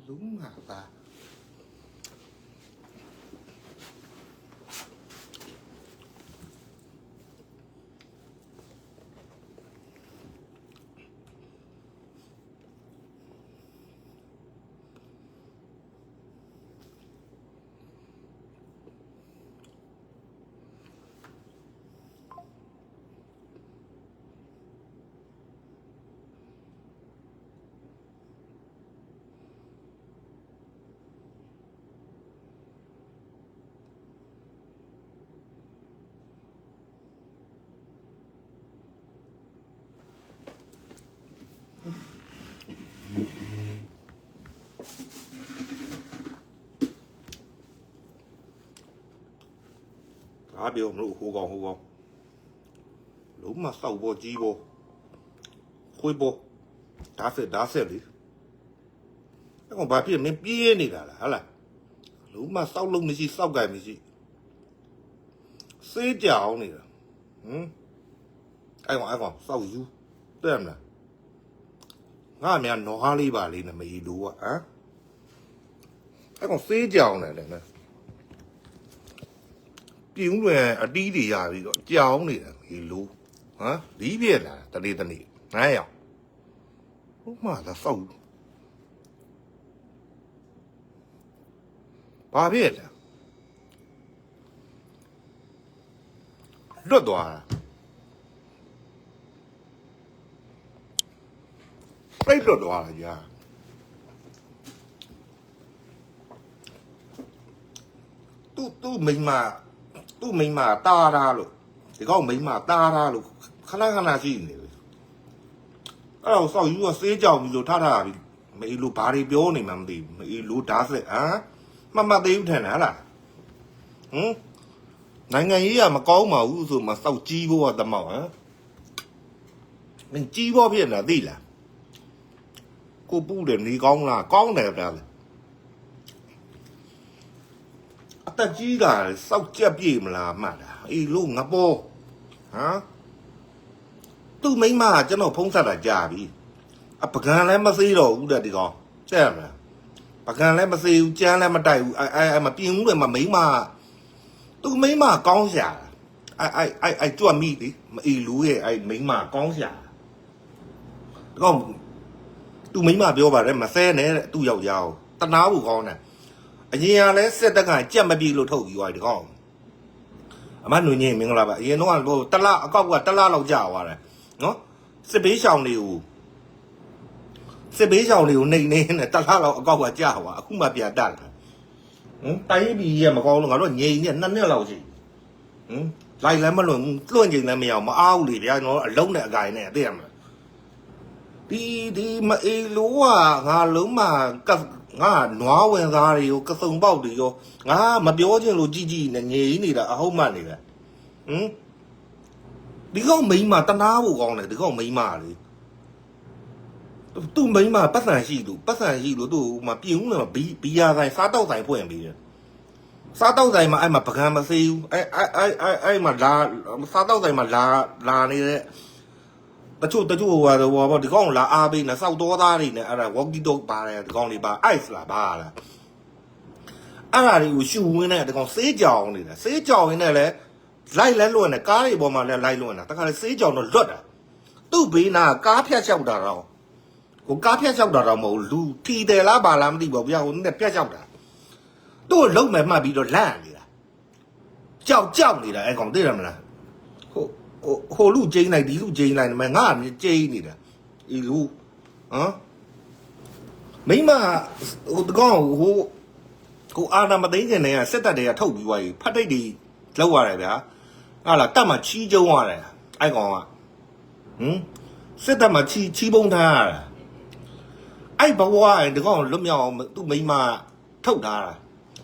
đúng hả ta à biểu nó hú con đúng mà sau bộ chi bộ khôi bộ đá sẽ đi còn bà biết mình biết này là hả là đúng mà sau lưng này gì sau gầy này gì xế chảo này là ai còn sau du đấy em là ngã mẹ nó hoa li bà li là mày đủ à ai còn xế chảo này này tiếng về ở đi thì à thì chảo này là mày đủ hả lý biết là ta đi này à mà là sau bà biết là rất đoà rất đoà là gì tu mình mà ta ra rồi thì có mình mà ta ra rồi khana gì này ở sau yêu xế chồng rồi ta mấy lu bà đi biểu này mà đi mấy lu đá sẽ à mà đi thế nào là này ngày à mà có màu rồi mà sau chi vô tầm màu á mình chi vô biết là đi là cô bu điểm đi con đẹp ra ta chi là sau chép gì mà là mà ý luôn ngáp bô hả tôi mấy mà cho nó phong sát là già đi à bậc hàng lấy mà xí rồi cũng được đi con xem nè bậc hàng lấy mà xí cha lấy mà đầy ai mà tiếng rồi mà mấy mà tôi mấy mà con xả ai chua mi đi mà ý lú hệ ai mấy mà con xả không tôi mấy mà biểu bà đây mà xe này tôi giàu ta nói của con nè anh em lấy xe ta ngài chém mà bị lột thầu gì được không mà nuôi nhẹ mình là vậy nó ăn ta la có quả ta la lâu giàu à này nó xe bế sòng liều này ta la lâu có quả giàu à không mà bịa đặt tay bị mà con nó nhẹ nhẹ năn nhẹ lâu gì lại mà luôn gì là mèo mà ao thì nó lông này gài này tiền đi mà lúa à ngà lớn mà ngà nóa quen ra thì cái sông bao thì vô ngà mà biểu trên lúa chi này nhỉ này là không mà này là đi không mấy mà ta ná bộ con này đi không mấy mà đi tôi mấy mà bắt sản gì đủ tôi mà tiếng là bị ra này sát tao giải phổi bị sát tao giải mà ai mà bạc hàng mà siêu ai mà là sát tao giải mà là này đấy ta chú và thì con là a bên là sau đó ta thì này là có đi đâu bà này con thì bà ice là bà là à thì uống này thì con xế chảo này là lại luôn này cá thì bỏ mà lại luôn à ta cái xế chảo nó rất à tôi bị là cá phía sau đó rồi cũng cá phía sau đó rồi màu lu thì để lá bà làm đi bảo nhau nó phía sau đó tôi lâu mà bị rồi lan đi là chảo đi là anh còn thấy làm là hồ lũ chơi này đi lũ chơi này mà ngã như chơi này nè ý lũ hả mấy mà con cô ăn mà đấy cái này sẽ ta để thâu bị vậy phát đây đi lâu rồi đấy à là ta mà chi châu rồi ai còn sẽ ta mà chi bông tha ai bảo qua thì con lúc nhau tôi mấy mà thâu tha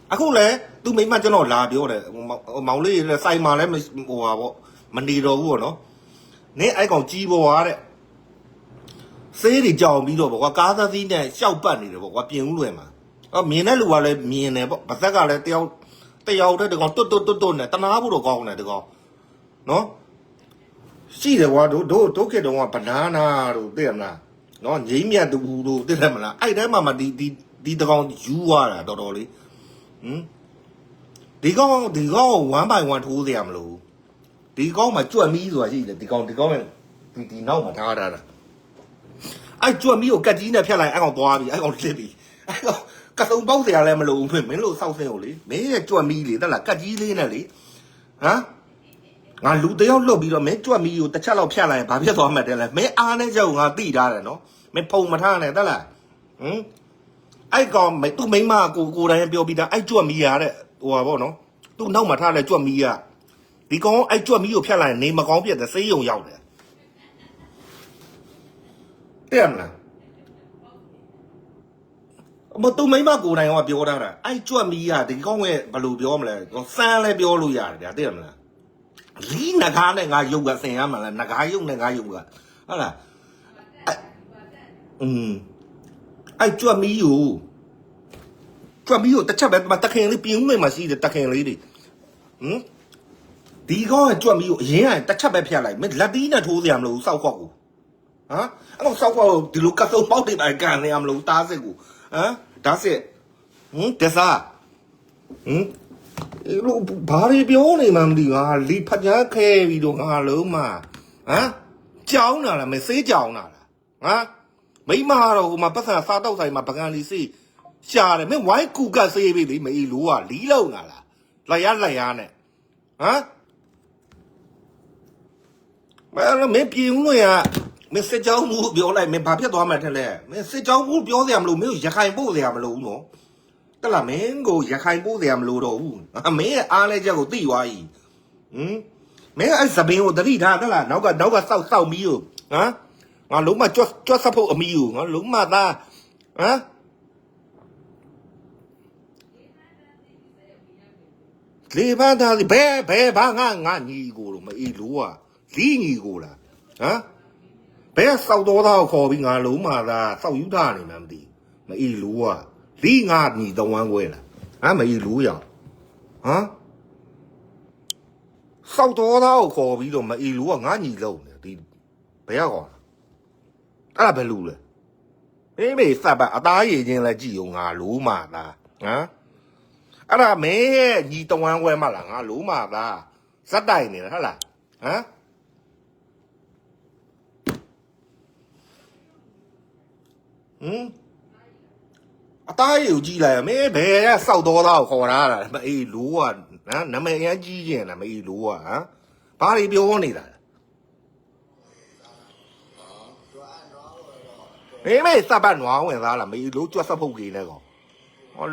à không lẽ tôi mấy mà cho nó là điều này máu đi là say mà lấy mình đi rồi của nó nếu ai còn chi vô á đấy xế thì chào đi rồi bảo cá ra gì này sau bận thì bảo tiếng luôn mà miền này luôn là miền này bắt ra là tiêu thế được còn tốt này ta nói bố con này được không nó chỉ là qua đồ cái đồ banana đồ tiền là nó nhí miệng đồ tiền là ai đấy mà đi ဒီတကောင်ယူသွားတာတော်တော်လေးဒီကောင်1 by 1ထိုးစရာမလိုဒီကောင်မှာကြွက်မီးဆိုတာရှိတယ်ဒီကောင်ရဲ့ဒီနောက်မှာထားတာအဲ့ကြွက်မီးကိုကတ်ကြီးနဲ့ဖြတ်လိုက်အဲ့ကောင်သွားပြီအဲ့ကောင်လစ်ပြီအဲ့ကောင်ကစုံပေါက်စရာလည်းမလိုဘူးမင်းတို့စောက်စင်းကိုလေမင်းရဲ့ကြွက်မီးလေတက်လားကတ်ကြီးလေးနဲ့လေဟမ်ငါလူတယောက်လွတ်ပြီးတော့မင်းကြွက်မီးကိုတစ်ချက်လောက်ဖြတ်လိုက်ရင်ဘာဖြစ်သွားမှတဲ့လဲမင်းအားနဲ့ကြောက်ငါတိထားတယ်နော်မင်းဖုံမထားနဲ့တက်လားအဲ့ကောင်သူ့မိန်းမကိုတိုင်းပြောပြီးသားအဲ့ကြွက်မီးရတဲ့ဟိုပါဗောနော်သူ့နောက်မှာထားတဲ့ကြွက်မီးရဒီကောင်အဲ့ကြွက်မီးကိုဖြတ်လိုက်ရင်နေမကောင်းပြတဲ့ဆေးရုံရောက်တယ်တဲ့မလားမသူ့မိန်းမကိုတိုင်းကပြောထားတာအဲ့ကြွက်မီးရဒီကောင်ရဲ့ဘယ်လိုပြောမလဲစမ်းလဲပြောလို့ရတယ်ဗျာတဲ့မလားလီးနဂါးနဲ့ငါရုပ်ကဆင်ရမှာလားနဂါးရုပ်နဲ့ငါရုပ်ကဟုတ်လားအဲ့ကြွက်မီးကိုတစ်ချက်ပဲတခင်လေးပြင်းဦးနေမှာရှိတယ်တခင်လေးတွေဒီကောင်ကကြွက်မီးကိုအရင်ကတစ်ချက်ပဲဖျက်လိုက်မင်းလက်သီးနဲ့ထိုးစရာမလိုဘူးစောက်ခွက်ကိုအဲ့တော့စောက်ခွက်ကိုဒီလိုကတ်စုံပေါက်တွေပဲကန်နေရမလို့တားစစ်ကိုဒါစစ်တစားလို့ဘာတွေပြောနေမှမသိငါလီဖတ်ကြားခဲပြီးတော့ငါလုံးမကြောင်းလာလားမစေးကြောင်းလာလားမိမတော့ဟိုမှာပတ်စံစားတော့ဆိုင်မှာပကံလီစေးရှာတယ်မင်းဝိုင်းကူကတ်စေးပြီလေမေးလို့ကလီးလုံးလာလားလက်ရနဲ့မင်းပြေဦးလို့ရမင်းစစ်ကြောင်းမှုပြောလိုက်မင်းဘာဖြစ်သွားမှထင်လဲမင်းစစ်ကြောင်းမှုပြောစရာမလိုမင်းရခိုင်ပို့စရာမလိုဘူးနော်တက်လားမင်းကိုရခိုင်ပို့စရာမလိုတော့ဘူးမင်းရဲ့အားလဲချက်ကိုသိသွားပြီမင်းအဲ့စပင်းကိုတတိထားတက်လားနောက်ကစောက်မီးကိုငါလုံးမကြွတ်စဖို့အမီးကိုငါလုံးမသားလေဘာသာဘယ်ဘာငါညီကိုလို့မအေးလို့လီးညီကိုလားဘယ်စောက်တော်သားကိုခေါ်ပြီးငါလုံးမသားစောက်ယူထားနေမှမသိမအေးလို့လီးငါညီတဝမ်းခွဲလားမအေးလို့ရစောက်တော်သားကိုခေါ်ပြီးတော့မအေးလို့ငါညီလုံးတယ်ဒီဘယ်ကောအဲ့ဒါဘယ်လူလဲမေးစပ်ပါအသားရည်ချင်းလဲကြည့်အောင်ငါလုံးမသားအဲ့ဒါမင်းရဲ့ညီတဝမ်းခွဲမှလားငါလုံးမသားဇက်တိုင်နေလားဟုတ်လားအသားရည်ကိုကြည့်လိုက်မင်းဘယ်ကစောက်တော်သားကိုခေါ်တာမအေးလို့နာမည်အရင်ကြီးကျင်လားမအေးလို့ဘာတွေပြောနေတာမေးစပ်ပတ်နွားဝင်သားလားမေးလို့ကြွတ်စပ်ဖုတ်ကြီးလဲကော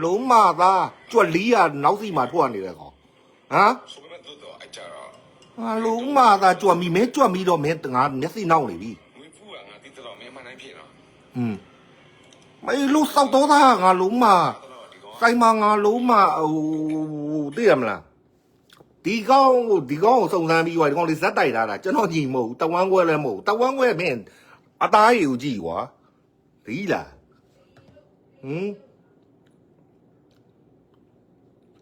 လုံးမသားကြွက်လီးရနောက်စီမှာထွက်နေတယ်ကောလုံးမသားကြွက်မီမင်းကြွက်မီတော့မင်းငါမျက်စိနောက်နေပြီမေးလို့စောက်တော့သားငါလုံးမဆိုင်မှာငါလုံးမသိရမလားဒီကောင်ကိုစုံစမ်းပြီးွားဒီကောင်လေးဇက်တိုက်ထားတာကျွန်တော်ကြည့်မဟုတ်ဘူးတဝမ်းခွဲလည်းမဟုတ်ဘူးတဝမ်းခွဲမင်းအသားရည်ကိုကြည့်ကွာဒီလား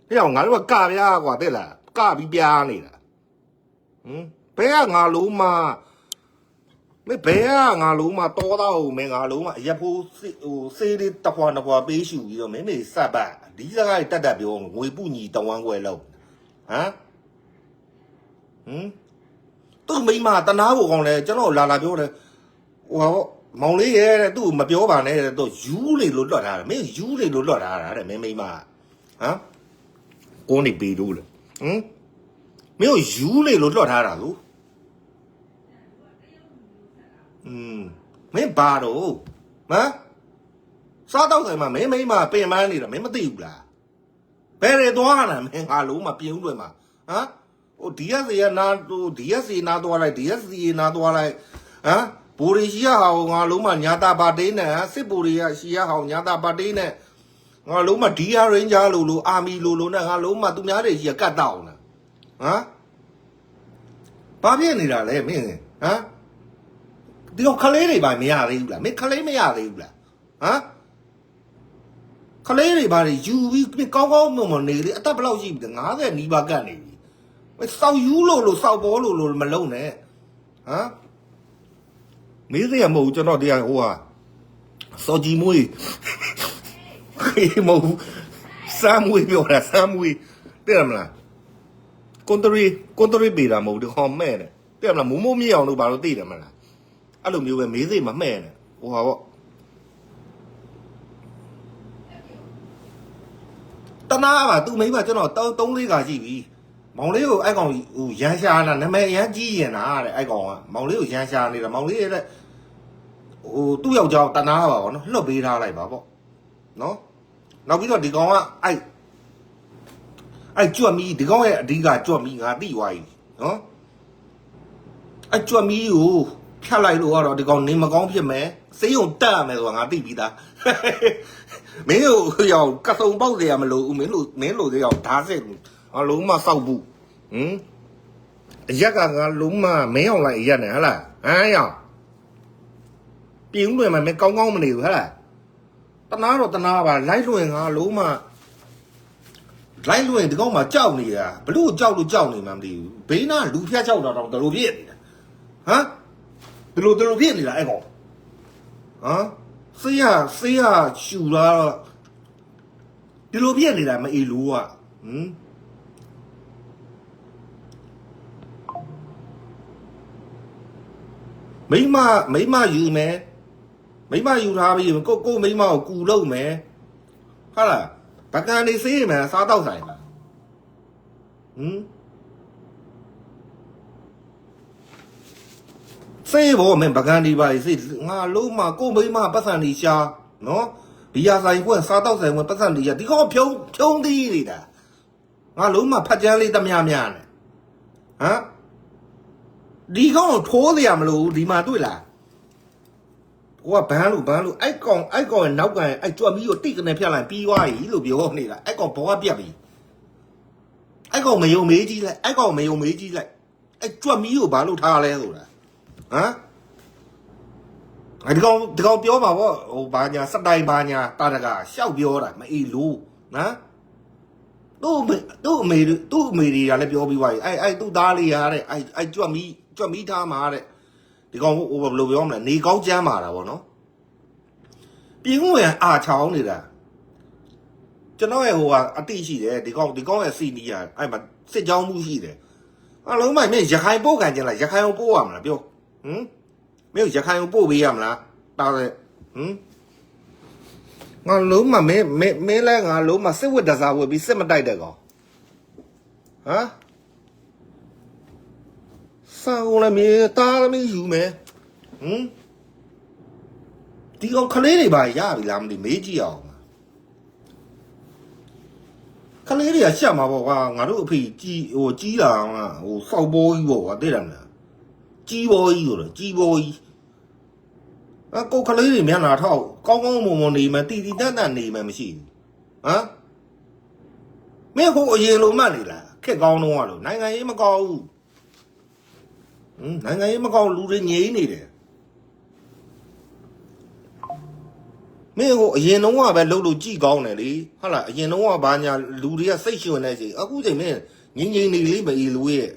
ဟဲ့ငါတို့ကပြားကွာတဲ့လားကပြီးပြားနေတာဘယ်ကငါလုံးမမင်းဘယ်ကငါလုံးမတောသားဟုတ်မင်းငါလုံးမအရက်ဖိုးစေးလေးတခွာပေးရှူပြီးတော့မင်းမေစပ်ပတ်ဒီစကားတက်ပြောငွေပုညီတဝမ်းခွဲလောက်သူ့မိမတနာဖို့ကောင်းလဲကျွန်တော်လာပြောတယ်ဟိုမောင်လေးရဲ့တဲ့သူ့မပြောပါနဲ့တဲ့သူယူလေလို့လွတ်ထားတယ်မင်းယူလေလို့လွတ်ထားတာတဲ့မင်းမိမကိုနေပေးလို့လေမင်းယူလေလို့လွတ်ထားတာလို့မင်းဘာတော့စားတော့ဆိုင်မှာမင်းမိမပင်ပန်းနေတာမင်းမသိဘူးလားဘယ်တွေသွားတာမင်းငါလုံးမပြင်းဦးတွေမှာဟို DSC ကနာDSC နာသွားလိုက် DSC နာသွားလိုက်ဘူရီရှိရဟောငါလုံးမညာတာပါတေးနဲ့စစ်ဘူရီရှိရဟောညာတာပါတေးနဲ့ငါလုံးမ DR Ranger လို့အာမီလို့နဲ့ငါလုံးမသူများတွေရှိရကတ်တောင်းတာဘာဖြစ်နေတာလဲမင်းဒီတော့ခလေးတွေပါမရသေးဘူးလားမင်းခလေးမရသေးဘူးလားခလေးတွေပါယူပြီးကောင်းကောင်းမွန်မွန်နေလေအသက်ဘယ်လောက်ရှိပြီ50နီးပါးကတ်နေပြီစောက်ယူလို့စောက်ပေါ်လို့မလုံးနဲ့မေးစရာမဟုတ်ကျွန်တော်တရားဟိုစော်ကြီးမွေး ခေမဟုတ်စမ်းမွေးပြောတာစမ်းမွေးတဲ့မလားကွန်ထရီပေးတာမဟုတ်ဒီခေါ်မဲ့တယ်တဲ့မလားမိုးမိုးမြေအောင်လို့ဘာလို့သိတယ်မလားအဲ့လိုမျိုးပဲမေးစိတ်မမဲ့နဲ့ဟိုဟာပေါ့တနာပါသူမိမကျွန်တော်3-4ခါရှိပြီမောင်လေးကိုအဲ့ကောင်ဟိုရန်ရှာတာနာမည်ရန်ကြီးရင်တာတဲ့အဲ့ကောင်ကမောင်လေးကိုရန်ရှာနေတာမောင်လေးရဲ့ဟိုသူ့ယောက်ျားတနာပါဗောနော်လွတ်ပေးထားလိုက်ပါဗောနော်နောက်ပြီးတော့ဒီကောင်ကအဲ့ကြွက်မီဒီကောင်ရဲ့အဓိကကြွက်မီငါသိသွားပြီနော်အဲ့ကြွက်မီကိုဖြတ်လိုက်လို့ကတော့ဒီကောင်နေမကောင်းဖြစ်မယ်စေးုံတက်ရမယ်ဆိုတာငါသိပြီးသားမင်းတို့ရောက်ကစုံပေါက်တယ်ရမလို့မင်းတို့ရောက်ဓာတ်စစ်အလုံးမစောက်ဘူးအရက်ကငါလုံးမမင်းအောင်လိုက်အရက်နဲ့ဟဟလားဟမ်ရောက်ပြင်းလွင်မှာမင်းကောင်းကောင်းမနေဘူးဟဟလားတနာတော့တနာပါလိုက်လွင်ငါလုံးမလိုက်လွင်ဒီကောင်မှကြောက်နေတာဘလို့ကြောက်လို့ကြောက်နေမှမသိဘူးဘေးနာလူဖျက်ချောက်တာတော့တလူဖြစ်နေတာဟမ်ဒီလိုဖြစ်နေတာအဲ့ကောင်ဟမ်ဆေးရရှူလာတော့ဒီလိုဖြစ်နေတာမအေးလို့อ่ะမိမယူမယ်မိမယူထားပြီးကိုမိမကိုကူလို့မယ်ဟုတ်လားဗကန်နေစေးမယ်စားတော့ဆိုင်လားစေးဘောမင်းဗကန်ဒီပါစေးငါလုံးမကိုမိမပတ်စံနေရှာနော်ဘီယာဆိုင်ကွစားတော့ဆိုင်ကွပတ်စံနေရှာဒီကောင်ဖြုံးသီးနေတာငါလုံးမဖတ်ကြမ်းလေးတမများနဲ့ဟမ်ဒီကောင်ထိုးစရာမလိုဘူးဒီမှာတွေ့လားဟိုကဘန်းလို့အဲ့ကောင်ရဲ့နောက်ကန်အဲ့ကြွက်မီးကိုတိတ်ကနေဖြတ်လိုက်ပြီးသွားပြီလို့ပြောနေတာအဲ့ကောင်ဘောကပြက်ပြီအဲ့ကောင်မယုံမေးကြီးလိုက်အဲ့ကြွက်မီးကိုဘာလို့ထားလဲဆိုတာဟမ်အဲ့ဒီကောင်ပြောပါဗောဟိုဘာညာစတိုင်ဘာညာတာတကရှောက်ပြောတာမအေးလို့နော်သူ့အမေတွေကလည်းပြောပြီးသွားပြီအဲ့သူ့သားလေးရတဲ့အဲ့ကြွက်မီးထားမှာတဲ့ဒီကောင်ဟိုဘယ်လိုပြောမလဲနေကောင်းကျမ်းမာတာဗောနော်ပြင်းဝင်အာချောင်းနေတာကျွန်တော်ရဲ့ဟိုကအတိရှိတယ်ဒီကောင်ရဲ့စီနီယာအဲ့မှာစစ်ကြောင်းမှုရှိတယ်အလုံးမိုင်မင်းရခိုင်ပို့ခံကြလားရခိုင်ကိုပို့ရမလားပြောမင်းရခိုင်ကိုပို့ပေးရမလားတားတယ်ငါလုံးမမင်းလဲငါလုံးမစစ်ဝတ်တစားဝတ်ပြီးစစ်မတိုက်တဲ့ကောင်ဟမ်စာကုန်လည်းမြေတားသမီးယူမယ်ဒီကောင်ခလေးတွေပါရပြီလားမသိမေးကြည့်အောင်ခလေးတွေကရှက်မှာပေါ့ကွာငါတို့အဖေကြီးလာဟိုစောက်ဘောကြီးပေါ့ကွာသိတယ်မလားကြီးဘောကြီးဆိုတော့ကြီးဘောကြီးကိုခလေးတွေမျက်နှာထောက်ကောင်းမွန်နေမှတီတန်နေမှမရှိဘူးဟမ်မင်းကိုအရင်လိုမှတ်နေလားခက်ကောင်းတော့ကလို့နိုင်ငံရေးမကောင်းဘူးနိုင်ငံရေးမကောင်းလူတွေငြိမ်းနေတယ်မင်းကိုအရင်တော့ကပဲလှုပ်လို့ကြည်ကောင်းတယ်လေဟုတ်လားအရင်တော့ကဘာညာလူတွေကစိတ်ရှင်နေစီအခုချိန်မင်းငြိမ်းနေလေးမအေးလူရဲ့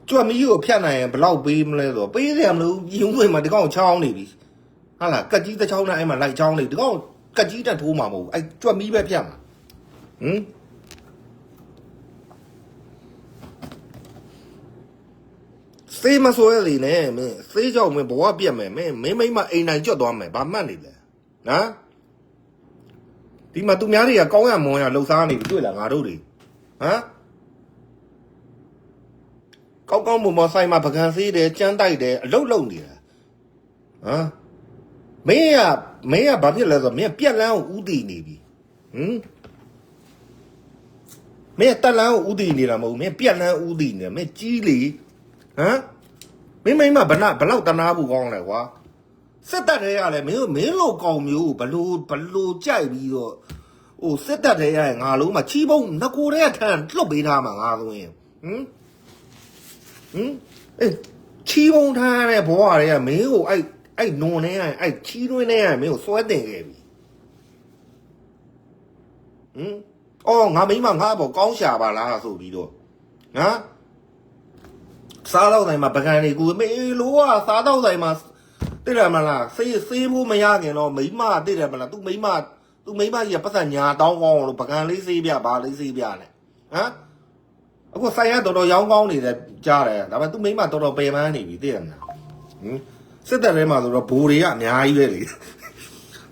ကြွမီးကိုဖြတ်နိုင်ရင်ဘလောက်ပေးမလဲဆိုတော့ပေးတယ်မလို့ယုံဝင်မှာဒီကောင်ချောင်းနေပြီဟုတ်လားကက်ကြီးတစ်ချောင်းနဲ့အဲ့မှာလိုက်ချောင်းနေဒီကောင်ကက်ကြီးတက်ထိုးမှာမဟုတ်ဘူးအဲ့ကြွမီးပဲဖြတ်မှာစေးမဆွဲလေနဲ့မင်းစေးကြောင့်မင်းဘဝပြက်မယ်မင်းမိမအိမ်နိုင်ကျွတ်သွားမယ်ဘာမှတ်နေလဲနော်ဒီမှာသူများတွေကကောင်းရမွန်ရလှုပ်ရှားနေပြီတွေ့လားငါတို့တွေဟမ်ကောင်းမွန်ဆိုင်မှာပကံစေးတယ်ကြမ်းတိုက်တယ်အလုတ်လုံနေတာဟမ်မင်းကဘာဖြစ်လဲဆိုတော့မင်းပြက်လန်းကိုဥတည်နေပြီမင်းတက်လန်းကိုဥတည်နေတာမဟုတ်မင်းပြက်လန်းဥတည်နေမင်းကြီးလေဟမ်မင်းဘလောက်တနာဖို့ကောင်းလဲကွာစစ်တပ်တွေရလဲမင်းလိုကောင်မျိုးဘလို့ကြိုက်ပြီးတော့ဟိုစစ်တပ်တွေရငါလုံးမှာချီးပုံးငကိုတဲ့ထန်လှုပ်ပေးထားမှာငါဆိုရင်အေးချီးပုံးထားတဲ့ဘဝတွေကမင်းကိုအဲ့နွန်နေရအဲ့ချီးတွင်းနေရမင်းကိုစွဲတင်ခဲ့ပြီအော်ငါမိမငါပေါ့ကောင်းရှာပါလားဆိုပြီးတော့ဟမ်စားတော့တိုင်းမှာပကံနေကူမေလိုကစားတော့တိုင်းမှာတ တိတယ်မလားစေးဖို့မရခင်တော့မိမတိတယ်မလားသူမိမကြီးကပတ်စံညာတောင်းကောင်းလို့ပကံလေးစေးပြဘာလေးစေးပြနဲ့ဟမ်အခုဆိုင်ရတော်ရောင်းကောင်းနေတယ်ကြားတယ်ဒါပေမဲ့သူမိမတော်တော်ပယ်ပန်းနေပြီတိတယ်မလားစစ်တပ်ထဲမှာဆိုတော့ဘိုးတွေကအများကြီးပဲလေ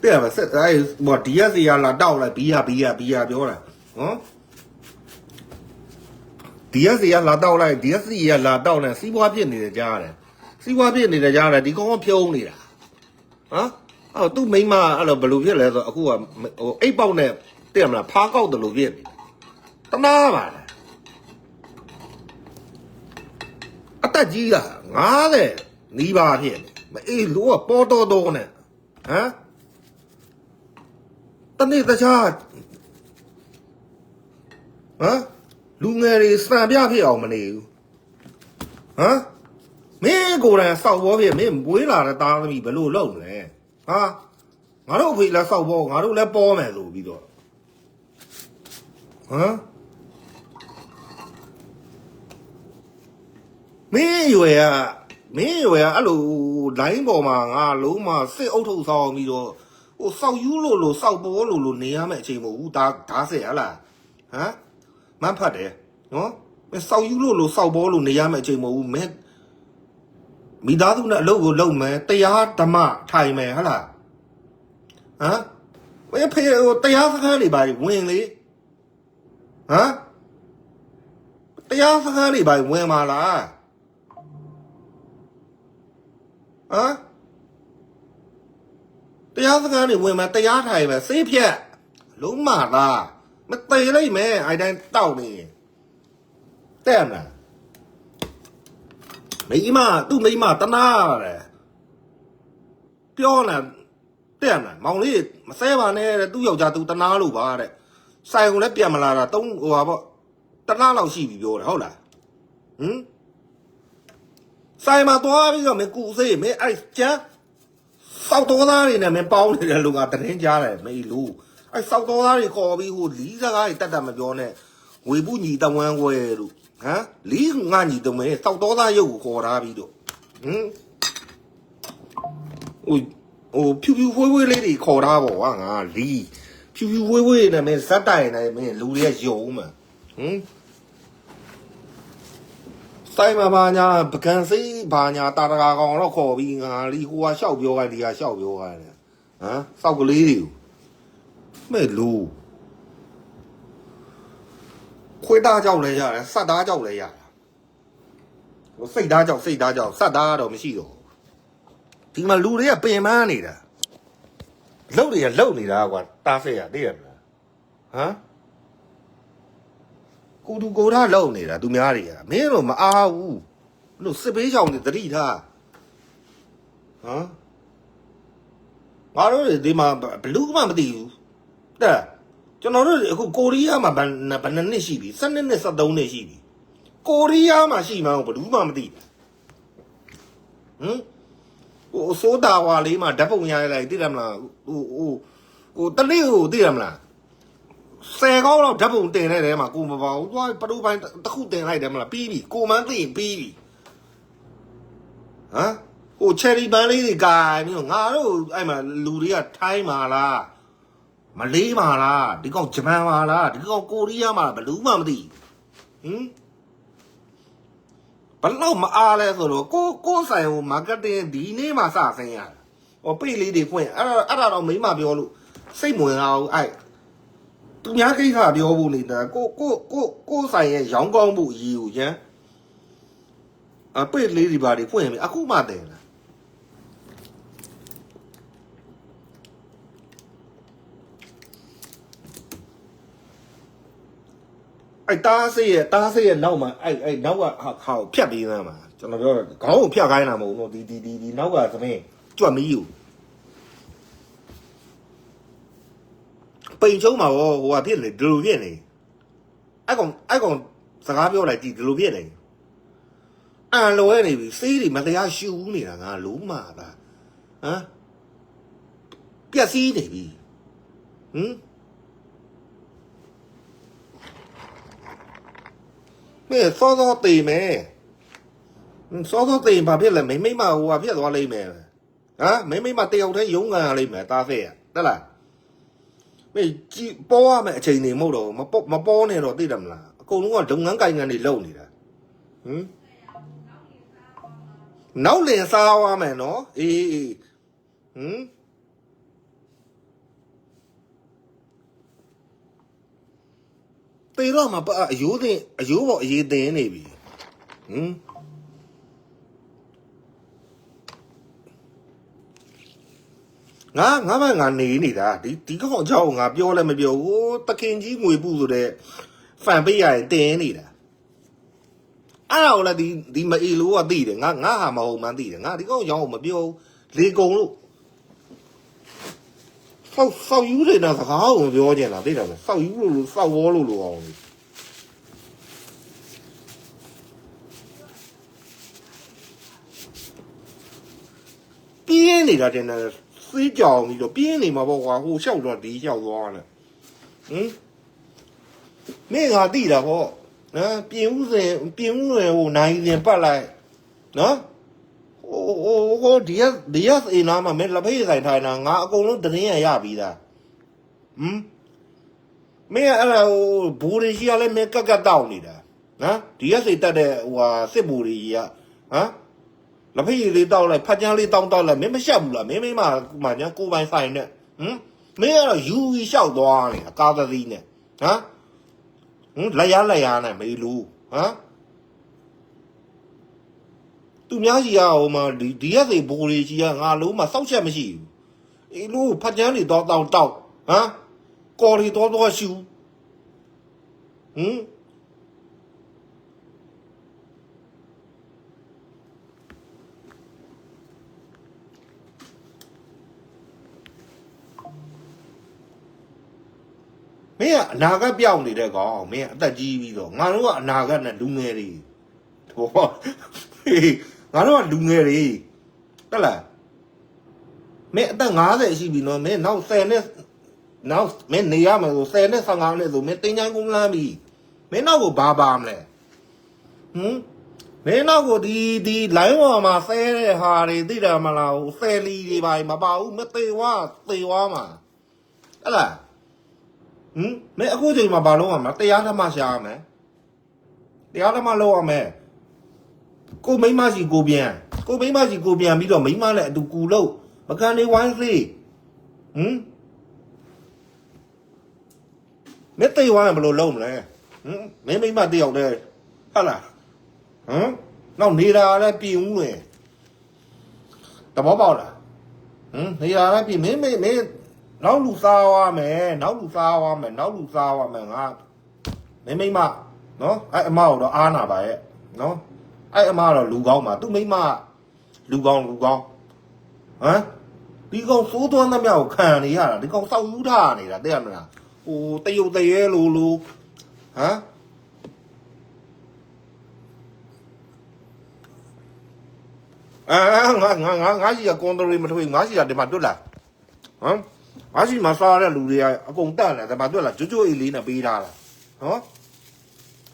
တိတယ်မစစ်အဲဟို DS ရလာတောက်လိုက်ဘီယာပြောတာဟမ် DS ရလာတောက်လိုက် DS ရလာတောက်နေစီးပွားဖြစ်နေတယ်ကြားတယ်စီးပွားဖြစ်နေတယ်ကြားတယ်ဒီကောင်ကဖြုံးနေတာဟမ်အော်သူ့မိမအဲ့လိုဘယ်လိုဖြစ်လဲဆိုအခုကဟိုအိတ်ပေါက်နဲ့တဲ့မလားဖားကောက်တယ်လို့ဖြစ်ပြီတနာပါလားအတက်ကြီးက90နီးပါးဖြစ်မအေးလို့ကပေါ်တော်နဲ့ဟမ်တနေ့တခြားဟမ်လူငယ်တွေစံပြဖြစ်အောင်မနေဘူးဟမ်မင်းကိုယ်တိုင်စောက်ဘောဖြစ်မင်းမွေးလာတဲ့သားသမီးဘယ်လိုလုပ်မလဲဟာငါတို့အဖေလည်းစောက်ဘောငါတို့လည်းပေါ်မယ်ဆိုပြီးတော့ဟမ်မင်းရွယ်ကအဲ့လိုလိုင်းပေါ်မှာငါလုံးမစစ်အုပ်ထုပ်ဆောင်ပြီးတော့ဟိုစောက်ယူလို့စောက်ပေါ်လို့နေရမယ့်အချိန်မဟုတ်ဘူးဒါဆက်ဟလားဟမ်မဖတ်တယ်နော်မင်းစောက်ယူလို့စောက်ပေါ်လို့နေရမယ့်အချိန်မဟုတ်ဘူးမင်းမိသားစုနဲ့အလုပ်ကိုလုပ်မယ်တရားဓမ္မထိုင်မယ်ဟလားဟမ်မင်းဖေဟိုတရားစခန်းတွေပါဝင်လေဟမ်တရားစခန်းတွေပါဝင်ပါလားဟမ်တရားစခန်းတွေဝင်မယ်တရားထိုင်မယ်စေးဖြက်လုံးမလားမသေးလိုက်မယ်အိုင်တိုင်းတောက်နေတဲ့မလားသူ့မိမတနာတယ်ပြောလာတဲ့မလားမောင်လေးမဆဲပါနဲ့တဲ့သူ့ယောက်ျားသူတနာလို့ပါတဲ့ဆိုင်ကိုလည်းပြန်မလာတာ3ဟိုပါပေါ့တနာလောက်ရှိပြီပြောတယ်ဟုတ်လားဟမ်ဆိုင်မှာသွားပြီးတော့မကူစေးမင်းအဲ့ကျန်းစောက်တော်သားတွေနဲ့မင်းပေါင်းနေတယ်လို့ကသတင်းကြားတယ်မေလို့အဲ့စောက်တော်သားတွေခေါ်ပြီးဟိုလီးစကားတွေတက်မပြောနဲ့ဝေဘူးညီတဝမ်းဝဲလို့ဟမ်လီးငါညီတမဲစောက်တော်သားရုပ်ကိုခေါ်ထားပြီးတော့ဟမ်ဟိုဖြူဝဲလေးတွေခေါ်ထားပေါ့ဟာငါလီးဖြူဝဲနဲ့မင်းဇက်တိုင်နဲ့မင်းလူတွေကယုံမှဟမ်ဆိုင်မှာဘာညာပကံစိဘာညာတာတကာကောင်တော့ခေါ်ပြီးငါလီဟိုကရှောက်ပြောခိုင်းဒီကရှောက်ပြောခိုင်းတယ်ဟမ်စောက်ကလေးတွေမဲ့လူခွေးသားကြောက်လဲရတယ်စက်သားကြောက်လဲရတယ်ဟိုစိတ်သားကြောက်စက်သားကတော့မရှိတော့ဒီမှာလူတွေကပင်ပန်းနေတာလှုပ်တွေကလှုပ်နေတာကွာတားဖက်ရသိရမလားဟမ်ကိုတူကိုထားလှုပ်နေတာသူများတွေကမင်းတို့မအားဘူးလို့စစ်ပေးချောင်းတွေတတိထားဟမ်ငါတို့ဒီမှာဘလူးမှမသိဘူးတဲ့ကျွန်တော်တို့အခုကိုရီးယားမှာဘယ်နှစ်ရှိပြီ12နှစ်13နှစ်ရှိပြီကိုရီးယားမှာရှိမှဘလူးမှမသိဟမ်ဟိုဆိုတာဝါလေးမှာဓာတ်ပုံရလိုက်သိတယ်မလားဟိုတလေးကိုသိတယ်မလား10ကောင်းတော့ဓာတ်ပုံတင်လိုက်တယ်မှာကိုမပါဘူးသွားပတိုးပိုင်းတစ်ခုတင်လိုက်တယ်မလားပြီးပြီကိုမန်းသိရင်ပြီးပြီဟမ်ဟိုချယ်ရီပန်းလေးတွေကာမျိုးငါတို့အဲ့မှာလူတွေကထိုင်းမှာလားမလေးမှာလားဒီကောင်ဂျပန်မှာလားဒီကောင်ကိုရီးယားမှာဘလူးမှမသိဟမ်ဘလို့မအားလဲဆိုတော့ကိုဆိုင်ဟိုမာကတ်တင်းဒီနေ့မှစဆင်းရဟိုပိတ်လေးတွေဖွင့်အဲ့ဒါတော့မိမပြောလို့စိတ်မဝင်အောင်အဲ့သူများကိစ္စပြောဖို့နေတာကိုဆိုင်ရဲ့ရောင်းကောင်းမှုအရေးကိုရန်အပိတ်လေးတွေပါတွေဖွင့်ပြီအခုမှတင်လာအဲ့တားစေးရဲ့နောက်မှာအဲ့နောက်ကခါကိုဖြတ်ပေးသားမှာကျွန်တော်ပြောခေါင်းကိုဖြတ်ခိုင်းတာမဟုတ်ဘူးဒီနောက်ကသမင်းကြွတ်မီးကိုပိန်ချုံးမှာဟိုကဖြစ်နေဒီလိုဖြစ်နေအဲ့ကောင်စကားပြောလိုက်ဒီလိုဖြစ်နေအန်လွဲနေပြီစေးတွေမတရားရှူနေတာငါလုံးမာတာဟမ်ပြက်စီးနေပြီဟမ်မဲစောတေးမယ်စောတေးဘာဖြစ်လဲမိမဟိုကဖြစ်သွားလိမ့်မယ်啊，没嘛，对后头勇敢里面打飞啊，得啦。没包啊没钱你冇咯，冇包呢咯，对了啦。公路我中间干干的漏你了，嗯，脑连烧啊没喏，诶，嗯，对了嘛不有的有我一点那边，嗯。ငါမှငါနေနေတာဒီကောင်ကြောက်ငါပြောလည်းမပြောဘူးတခင်ကြီးငွေပူဆိုတဲ့ဖန်ပေးရရင်တင်းနေတာအဲ့ဒါကိုလည်းဒီမအေလို့ကသိတယ်ငါဟာမဟုတ်မှန်းသိတယ်ငါဒီကောင်ရောင်းမပြောလေကုံလို့စောက်ယူနေတာစကားကိုပြောကြလားသိတယ်မစောက်ယူလို့စောက်ဝေါ်လို့အောင်ပြင်းနေတာတင်တယ်စေးကြောင်ပြီးတော့ပြင်းနေမှာပေါ့ကွာဟိုလျှောက်တော့ဒီလျှောက်သွားတယ်မင်းကတိတာဟောနော်ပြင်းဦးစင်ဟိုနိုင်စင်ပတ်လိုက်နော်ဟိုဒီရအိနာမှာမင်းလက်ဖေးဆိုင်ထိုင်တာငါအကုန်လုံးတင်းရပြီးသားမင်းအဲ့ဒါဟိုဘူရီကြီးကလည်းမင်းကတ်တောက်နေတာနော်ဒီရစိတ်တက်တဲ့ဟိုဟာစစ်ဘူရီကြီးကဟမ်လက်ဖေးလေးတောက်လိုက်ဖတ်ကြမ်းလေးတောက်လိုက်မင်းမရှက်ဘူးလားမင်းမညာကိုပိုင်ဆိုင်နဲ့မင်းကတော့ယူလျှောက်သွားနေတာကာသသီးနဲ့ဟမ်လက်ရနဲ့မေးလူဟမ်သူများကြီးကဟိုမှာဒီရက်စိဘူရီကြီးကငါလုံးမှာစောက်ချက်မရှိဘူးအေးလို့ဖတ်ကြမ်းတွေတောက်ဟမ်ကော်ရီတော့ရှူမင်းကအနာဂတ်ပြောင်းနေတဲ့ကောင်မင်းအသက်ကြီးပြီးတော့ငါတို့ကအနာဂတ်နဲ့လူငယ်တွေဟောငါတို့ကလူငယ်တွေတက်လားမင်းအသက်50ရှိပြီနော်မင်းနောက်10နဲ့နောက်မင်းနေရမယ်ဆို10နဲ့15နဲ့ဆိုမင်းတင်းချိုင်းကုန်လမ်းပြီမင်းနောက်ကိုဘာမလဲမင်းနောက်ကိုဒီလိုင်းပေါ်မှာဆဲတဲ့ဟာတွေသိတယ်မလားဟိုဆယ်လီတွေပါမပါဘူးမသေးဝါမှာတက်လားမင်းအခုချိန်မှာဘာလုပ်ရမလဲတရားဓမ္မရှာရမယ်တရားဓမ္မလုပ်ရမယ်ကိုမိန်းမရှိကိုပြန်ပြီးတော့မိန်းမလည်းအတူကူလို့မကန်နေဝိုင်းစေးမင်းသိဝိုင်းဘယ်လိုလုပ်မလဲမင်းမိန်းမတယောက်တည်းဟုတ်လားနောက်နေတာလည်းပြင်ဦးလေတဘောပေါက်လားနေတာလည်းပြင်မင်းနောက်လူစားရမယ်ငါမိမနော်အဲ့အမတော့အားနာပါရဲ့နော်အဲ့အမတော့လူကောင်းပါသူမိမလူကောင်းဒီကောင်စိုးသွမ်းသမျှကိုခံနေရတာဒီကောင်စောက်ယူထားနေတာသိရမလားဟိုတရုတ်တရဲလိုငါကြီးကကွန်ထရီမထွေးငါကြီးကဒီမှာတွတ်လာငါရှိမှာစားတဲ့လူတွေကအကုန်တက်တယ်ဒါမှတွေ့လားကျွတ်အေးလေးနဲ့ပေးထားတာနော်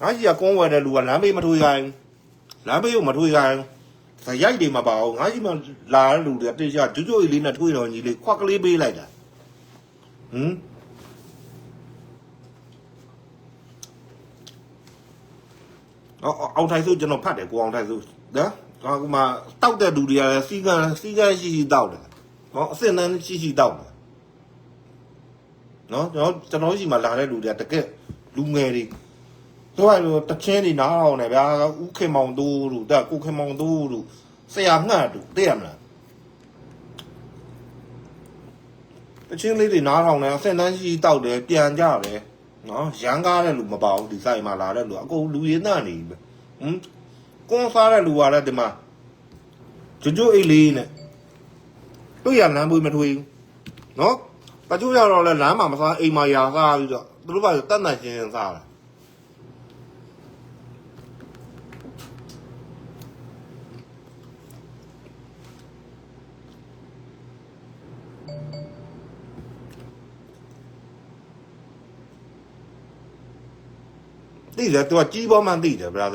ငါရှိကကုန်းဝယ်တဲ့လူကလမ်းဘေးမထွေးခိုင်းလမ်းဘေးကိုမထွေးခိုင်းဇရိုက်တွေမပါဘူးငါရှိမှလာတဲ့လူတွေကတိကျကျွတ်အေးလေးနဲ့ထွေးတော်ကြီးလေးခွက်ကလေးပေးလိုက်တာအောင်ထိုင်စုကျွန်တော်ဖတ်တယ်ကိုအောင်ထိုင်စုနော်ဟိုမှာတောက်တဲ့လူတွေကစီကန်းရှိတောက်တယ်နော်အစင်တန်းရှိတောက်တယ်နော်ကျွန်တော်ရှိမှလာတဲ့လူတွေကတကယ်လူငယ်တွေတို့ကတချင်းတွေနားအောင်နေဗျာဦးခင်မောင်တိုးတို့ကိုခင်မောင်တိုးတို့ဆရာငှတ်တို့သိရမလားတချင်းလေးတွေနားအောင်နေအစင်တန်းရှိတောက်တယ်ပြန်ကြတယ်နော်ရန်ကားတဲ့လူမပါဘူးဒီဆိုင်မှာလာတဲ့လူအကုန်လူရင်းသားနေပြီကွန်စားတဲ့လူကလည်းဒီမှာကျွတ်အိတ်လေးနဲ့တို့ရလမ်းပွေးမထွေးဘူးနော်တချို့ရောက်တော့လဲလမ်းမှာမစားအိမ်မှာရာစားပြီးတော့သူတို့ကတတ်နိုင်ချင်းစားတာသိတယ်သူကကြီးပေါ်မှန်းသိတယ်ဗျာ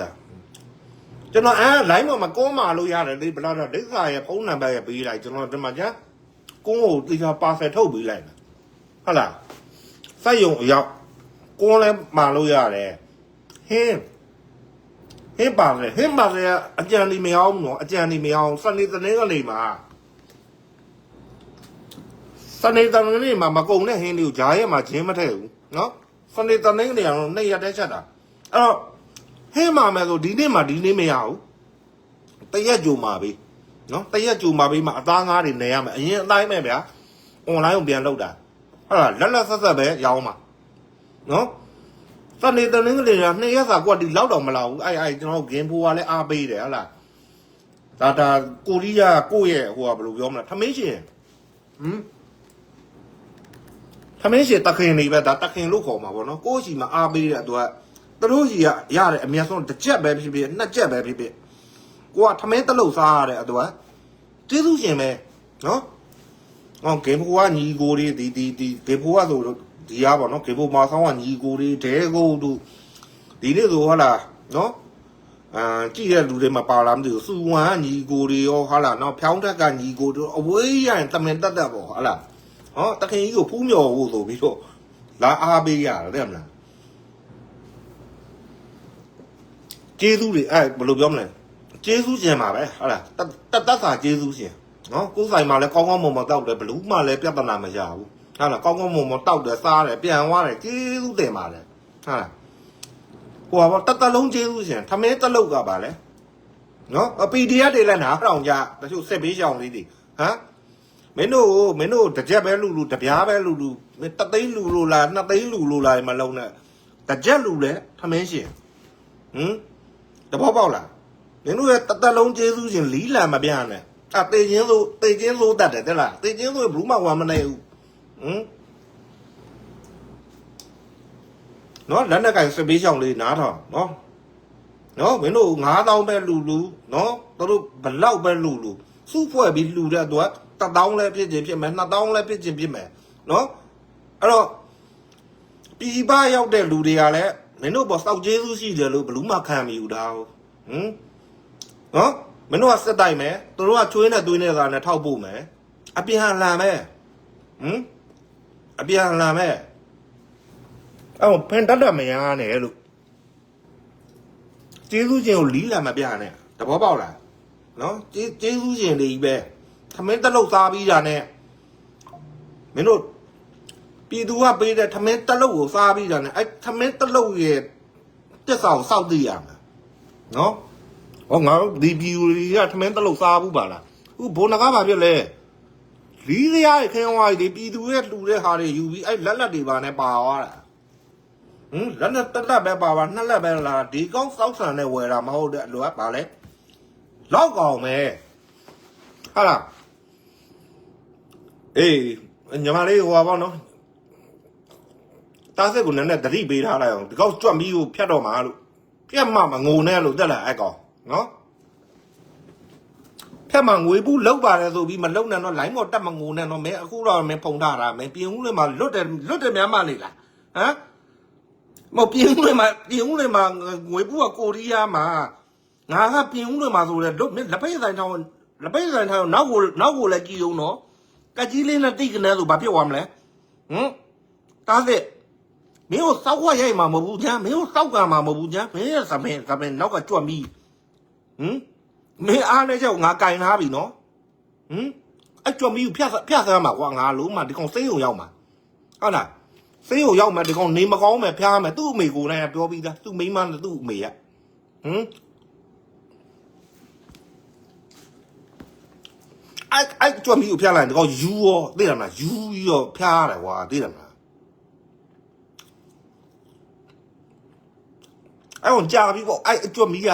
ကျွန်တော်လိုင်းပေါ်မှာကောမာလို့ရတယ်လေဘလာတော့ဒိဋ္ဌာရဲ့ဖုန်းနံပါတ်ရဲ့ပေးလိုက်ကျွန်တော်ဒီမှာကြာကုန်းကိုတေချာပါဆယ်ထုတ်ပေးလိုက်ဟုတ်လားစိုက်ယုံအရောက်ကုန်းလဲမာလို့ရတယ်ဟင်းပါလေဟင်းပါလေအကြံဒီမအောင်နော်အကြံဒီမအောင်စနေတနေ့ကနေမှာစနေတနေ့မှာမကုံတဲ့ဟင်းတွေကိုဂျားရဲမှာဂျင်းမထည့်ဘူးနော်စနေတနေ့ကနေအောင်နှစ်ရက်တည်းချက်တာအဲ့တော့ဟင်းမာမယ်ဆိုဒီနေ့မှဒီနေ့မရဘူးတရက်ကြိုမှာပြီနော်တရက်ကြိုမှာပြီမှာအသားငါးတွေနေရမယ်အရင်အတိုင်းပဲဗျာအွန်လိုင်းကိုပြန်လုပ်တာဟုတ်လားလက်ဆက်ဆက်ပဲရောင်းမှာနော်စနေတနင်္ဂနွေက2ရက်စာကွက်ဒီလောက်တော့မလောက်ဘူးအဲ့ကျွန်တော်ဂင်ဖိုးကလည်းအားပေးတယ်ဟုတ်လားဒါကိုရီးယားကိုယ့်ရဲ့ဟိုကဘယ်လိုပြောမလဲထမင်းရှင်ထမင်းရှင်တခင်နေပဲဒါတခင်လို့ခေါ်မှာပေါ့နော်ကိုယ့်စီမှာအားပေးတဲ့သူကသူတို့စီကရတယ်အများဆုံးတစ်ချက်ပဲဖြစ်ဖြစ်နှစ်ချက်ပဲဖြစ်ဖြစ်ကိုကထမင်းတလုံးစားရတယ်သူကကျေးဇူးရှင်ပဲနော်ဟောဂင်ဖိုးကညီကိုတွေဒီဂင်ဖိုးကဆိုဒီရပါတော့ကေဘိုမာဆောင်ကညီကိုတွေဒဲကိုတို့ဒီနေ့ဆိုဟုတ်လားနော်ကြည့်တဲ့လူတွေမှာပါလာမသိဘူးစူဝမ်ကညီကိုတွေရောဟုတ်လားနော်ဖြောင်းထက်ကညီကိုတို့အဝေးရရင်တမင်တက်ပေါ့ဟုတ်လားဟောတခင်ကြီးကိုဖူးမြော်ဖို့ဆိုပြီးတော့လာအားပေးရတယ်တဲ့မလားကျေးဇူးတွေဘယ်လိုပြောမလဲကျေးဇူးရှင်ပါပဲဟုတ်လားတက်စာကျေးဇူးရှင်နော်ကိုယ်ဆိုင်မှာလည်းကောင်းကောင်းမွန်မွန်တောက်တယ်ဘလူးမှလည်းပြဿနာမရဘူးဟုတ်လားကောင်းကောင်းမွန်မွန်တောက်တယ်စားတယ်ပြန်သွားတယ်ကျေးဇူးတင်ပါတယ်ဟုတ်လားဟိုကတလုံးကျေးဇူးရှင်ထမင်းတလုတ်ကပါလေနော် PDF တွေလည်းနားထောင်ကြတချို့စစ်ပေးရှောင်လေးတွေဟမ်မင်းတို့တစ်ကြက်ပဲလူတပြားပဲလူတသိန်းလူလို့လားနှစ်သိန်းလူလို့လားမလုံးနဲ့တစ်ကြက်လူလဲထမင်းရှင်တဘောပေါက်လားမင်းတို့ရဲ့တလုံးကျေးဇူးရှင်လီးလံမပြနဲ့တေချင်းဆိုတတ်တယ်တဲ့လားတေချင်းဆိုဘူးမှဝမ်းမနေဘူးနော်လက်နဲ့ကင်စပေးချောင်းလေးနားထောင်နော်မင်းတို့9000ပဲလူနော်တို့ဘလောက်ပဲလူစုဖွဲ့ပြီးလူတဲ့တော့1000လဲဖြစ်ခြင်းဖြစ်မယ်2000လဲဖြစ်ခြင်းဖြစ်မယ်နော်အဲ့တော့ပြည်ပရောက်တဲ့လူတွေကလည်းမင်းတို့ပေါ်စောက်ကျေးဇူးရှိတယ်လို့ဘလူးမှခံမိဘူးဒါဟုတ်နော်မင်းတို့ကစက်တိုက်မယ်သူတို့ကချွေးနဲ့သွေးနဲ့သာနဲ့ထောက်ဖို့မယ်အပြန်လှန်မယ်အပြန်လှန်မယ်ဖန်တတ်မရနဲ့လို့ကျေးဇူးရှင်ကိုလီးလာမပြနဲ့တဘောပေါက်လားနော်ကျေးဇူးရှင်တွေကြီးပဲထမင်းတလုတ်စားပြီးတာနဲ့မင်းတို့ပြည်သူကပေးတဲ့ထမင်းတလုတ်ကိုစားပြီးတာနဲ့အဲ့ထမင်းတလုတ်ရဲ့တက်စာကိုစောက်သိရမှာနော်ဟောငါတို့ဒီပြည်သူတွေကထမင်းတလုတ်စားဘူးပါလားအခုဘုံနကားပါပြက်လဲလီးရရဲ့ခင်ဝါးကြီးပြည်သူရဲ့လူတဲ့ဟာတွေယူပြီးအဲ့လက်တွေပါနဲ့ပါသွားတာလက်နဲ့တက်လက်ပဲပါနှစ်လက်ပဲလာဒီကောင်းစောက်ဆန်နဲ့ဝယ်တာမဟုတ်တဲ့လူကပါလဲလောက်ကောင်ပဲဟာလားအေးညီမလေးဟိုပါပေါ့နော်တားစစ်ကိုနည်းနည်းတတိပေးထားလိုက်အောင်ဒီကောက်ကြွတ်မီးကိုဖြတ်တော့မှာလို့ဖြတ်မှမငိုနဲ့လို့တက်လာအဲ့ကောင်နော်ဖြတ်မှငွေဘူးလောက်ပါတယ်ဆိုပြီးမလုံနဲ့တော့လိုင်းပေါ်တက်မငိုနဲ့တော့မင်းအခုတော့မင်းဖုံထားတာမင်းပြင်ဦးလေးမှာလွတ်တယ်များမလေးလားဟမ်မပြင်ဦးလေးမှာငွေဘူးကကိုရီးယားမှာငါကပြင်ဦးလေးမှာဆိုလဲတို့လက်ပိတ်ဆိုင်ထောင်းနောက်ကိုလည်းကြည့်အောင်နော်ကကြီးလေးနဲ့တိတ်ကနေဆိုဘာဖြစ်သွားမလဲတားစစ်မင်းကိုစောက်ခွက်ရိုက်မှာမဟုတ်ဘူးချမ်းမင်းကိုစောက်ကံမှာမဟုတ်ဘူးချမ်းမင်းရဲ့သမင်နောက်ကကြွတ်မိမင်းအားနဲ့ကြောက်ငါကင်ထားပြီနော်အဲ့ကြွတ်မိကိုဖြတ်ဆမ်းမှာကွာငါလုံးမှာဒီကောင်စိတ်ုံရောက်မှာဟုတ်လားစိတ်ကိုရောက်မှဒီကောင်နေမကောင်းမယ်ဖျားမယ်သူ့အမေကိုလည်းပြောပြီးသားသူ့မိန်းမနဲ့သူ့အမေကအဲ့ကြွမီကိုဖျားလိုက်ဒီကောင်ယူရောသိတယ်မလားယူရောဖျားရတယ်ကွာသိတယ်မလားအဲ့ကောင်ကြာပြီပေါ့အဲ့ကြွမီက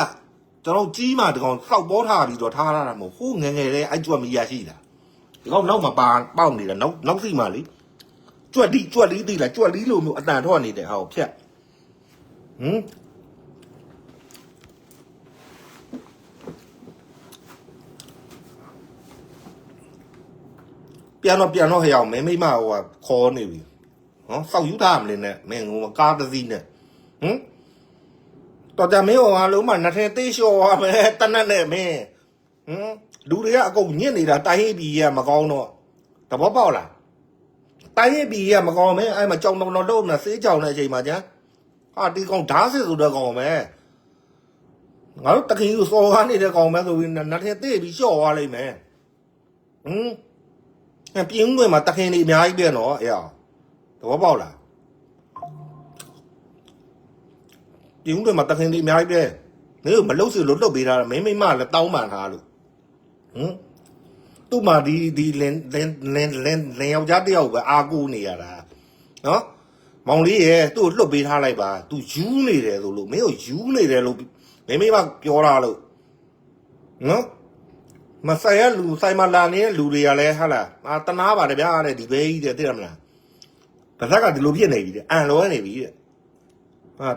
ကျွန်တော်ကြီးမှဒီကောင်စောက်ပေါ်ထားပြီးတော့ထားရတာမဟုတ်ဟိုးငယ်လေးအဲ့ကြွမီရရှိတာဒီကောင်နောက်မှာပေါက်နေတယ်နောက်စီမှလေကြွက်လီသိလားကြွက်လီလိုမျိုးအတန်ထွက်နေတဲ့ဟာကိုဖြတ်ပြန်တော့ဟဲ့အောင်မင်းမိမဟိုကခေါ်နေပြီနော်စောက်ယူထားမလဲနဲ့မင်းဟိုကားတစ်စီးနဲ့ တော်ကြမင်းဟောအားလုံးမှနှစ်ထင်သေးလျှော်သွားမယ်တနက်နဲ့မင်းလူတွေကအကုန်ညစ်နေတာတိုင်းဟိပြီရမကောင်းတော့သဘောပေါက်လားတိုင်းဟိပြီရမကောင်းမဲအဲ့မှာကြောင်တော်တော့နဲ့ဆေးကြောင်တဲ့အချိန်မှာကြာဟာဒီကောင်ဓာတ်စစ်ဆိုတဲ့ကောင်ပဲငါတို့တခင်ကိုစော်ကားနေတဲ့ကောင်ပဲဆိုပြီးနှစ်ထင်သေးပြီးလျှော့သွားလိမ့်မယ်ပြင်းဝင်မှာတခင်တွေအများကြီးပဲနော်အဲ့သဘောပေါက်လားပြင်းဝင်မှာတခင်တွေအများကြီးပဲမင်းတို့မလုပ်စီလို့လွတ်ပေးထားတာမင်းမိမလည်းတောင်းပန်ထားလို့သူ့မှာဒီလင်းယောက်ျားတယောက်ပဲအာကိုနေရတာနော်မောင်လေးရဲ့သူ့ကိုလွတ်ပေးထားလိုက်ပါသူယူနေတယ်ဆိုလို့မင်းတို့ယူနေတယ်လို့မင်းမိမပြောတာလို့နော်မဆိုင်ရလူဆိုင်မလာနေတဲ့လူတွေကလည်းဟာလားတနာပါတယ်ဗျာတဲ့ဒီဘေးကြီးတဲ့သိရမလားဗဇက်ကဒီလိုဖြစ်နေပြီတဲ့အန်လွဲနေပြီတဲ့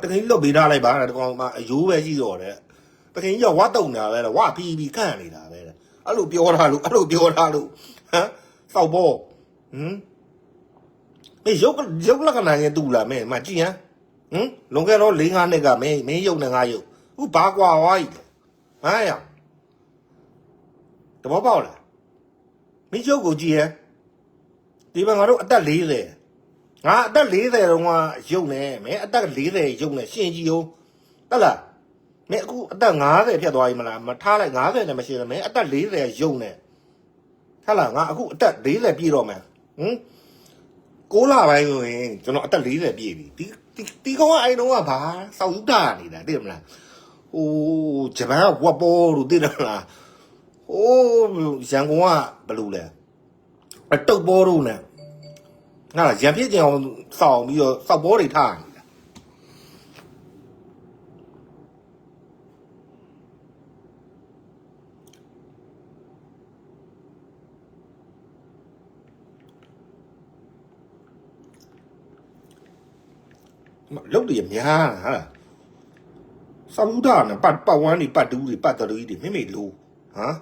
တကယ်လွတ်ပေးထားလိုက်ပါတဲ့ကောင်မှအယိုးပဲရှိတော့တဲ့တကယ်ကြီးကဝတ်တုံနေတာပဲဝဖီးပြီးခန့်နေတာပဲတဲ့အဲ့လိုပြောထားလို့စောက်ဘောမင်းရုပ်လက္ခဏာရင်တူလာမင်းမကြည့်ဟမ်လွန်ခဲ့တော့4-5နှစ်ကမင်းရုပ်နဲ့ငါရုပ်ဥဘာကွာဝါကြီးဟာရတဘောပေါက်လားမင်းရုပ်ကိုကြည့်ဟဲ့ဒီမှာငါတို့အသက်40ငါအသက်40တုန်းကရုပ်နဲ့မင်းအသက်40ရုပ်နဲ့ရှင်ကြည့်ဦးတက်လားမင်းအခုအသက်50ဖြစ်သွားပြီမလားမထားလိုက်50နဲ့မရှိဘူးမင်းအသက်40ရုပ်နဲ့ဟဲ့လားငါအခုအသက်40ပြည့်တော့မယ်6လပိုင်းဆိုရင်ကျွန်တော်အသက်40ပြည့်ပြီဒီကောင်ကအဲ့တုန်းကဘာစောက်ယူတာနေတာသိတယ်မလားဟိုဂျပန်ကဝတ်ပေါ်လို့သိတယ်မလားဟိုရန်ကုန်ကဘယ်လိုလဲအတုတ်ပေါ်တို့နဲ့ငါရံပြည့်ကြအောင်စောင့်ပြီးတော့စောက်ပေါ်တွေထားနေတာလုတ်တွေများဟာစောက်ယူတာနဲ့ပတ်ဝန်းတွေပတ်တူးတွေပတ်တော်ကြီးတွေမိမိလိုဟမ်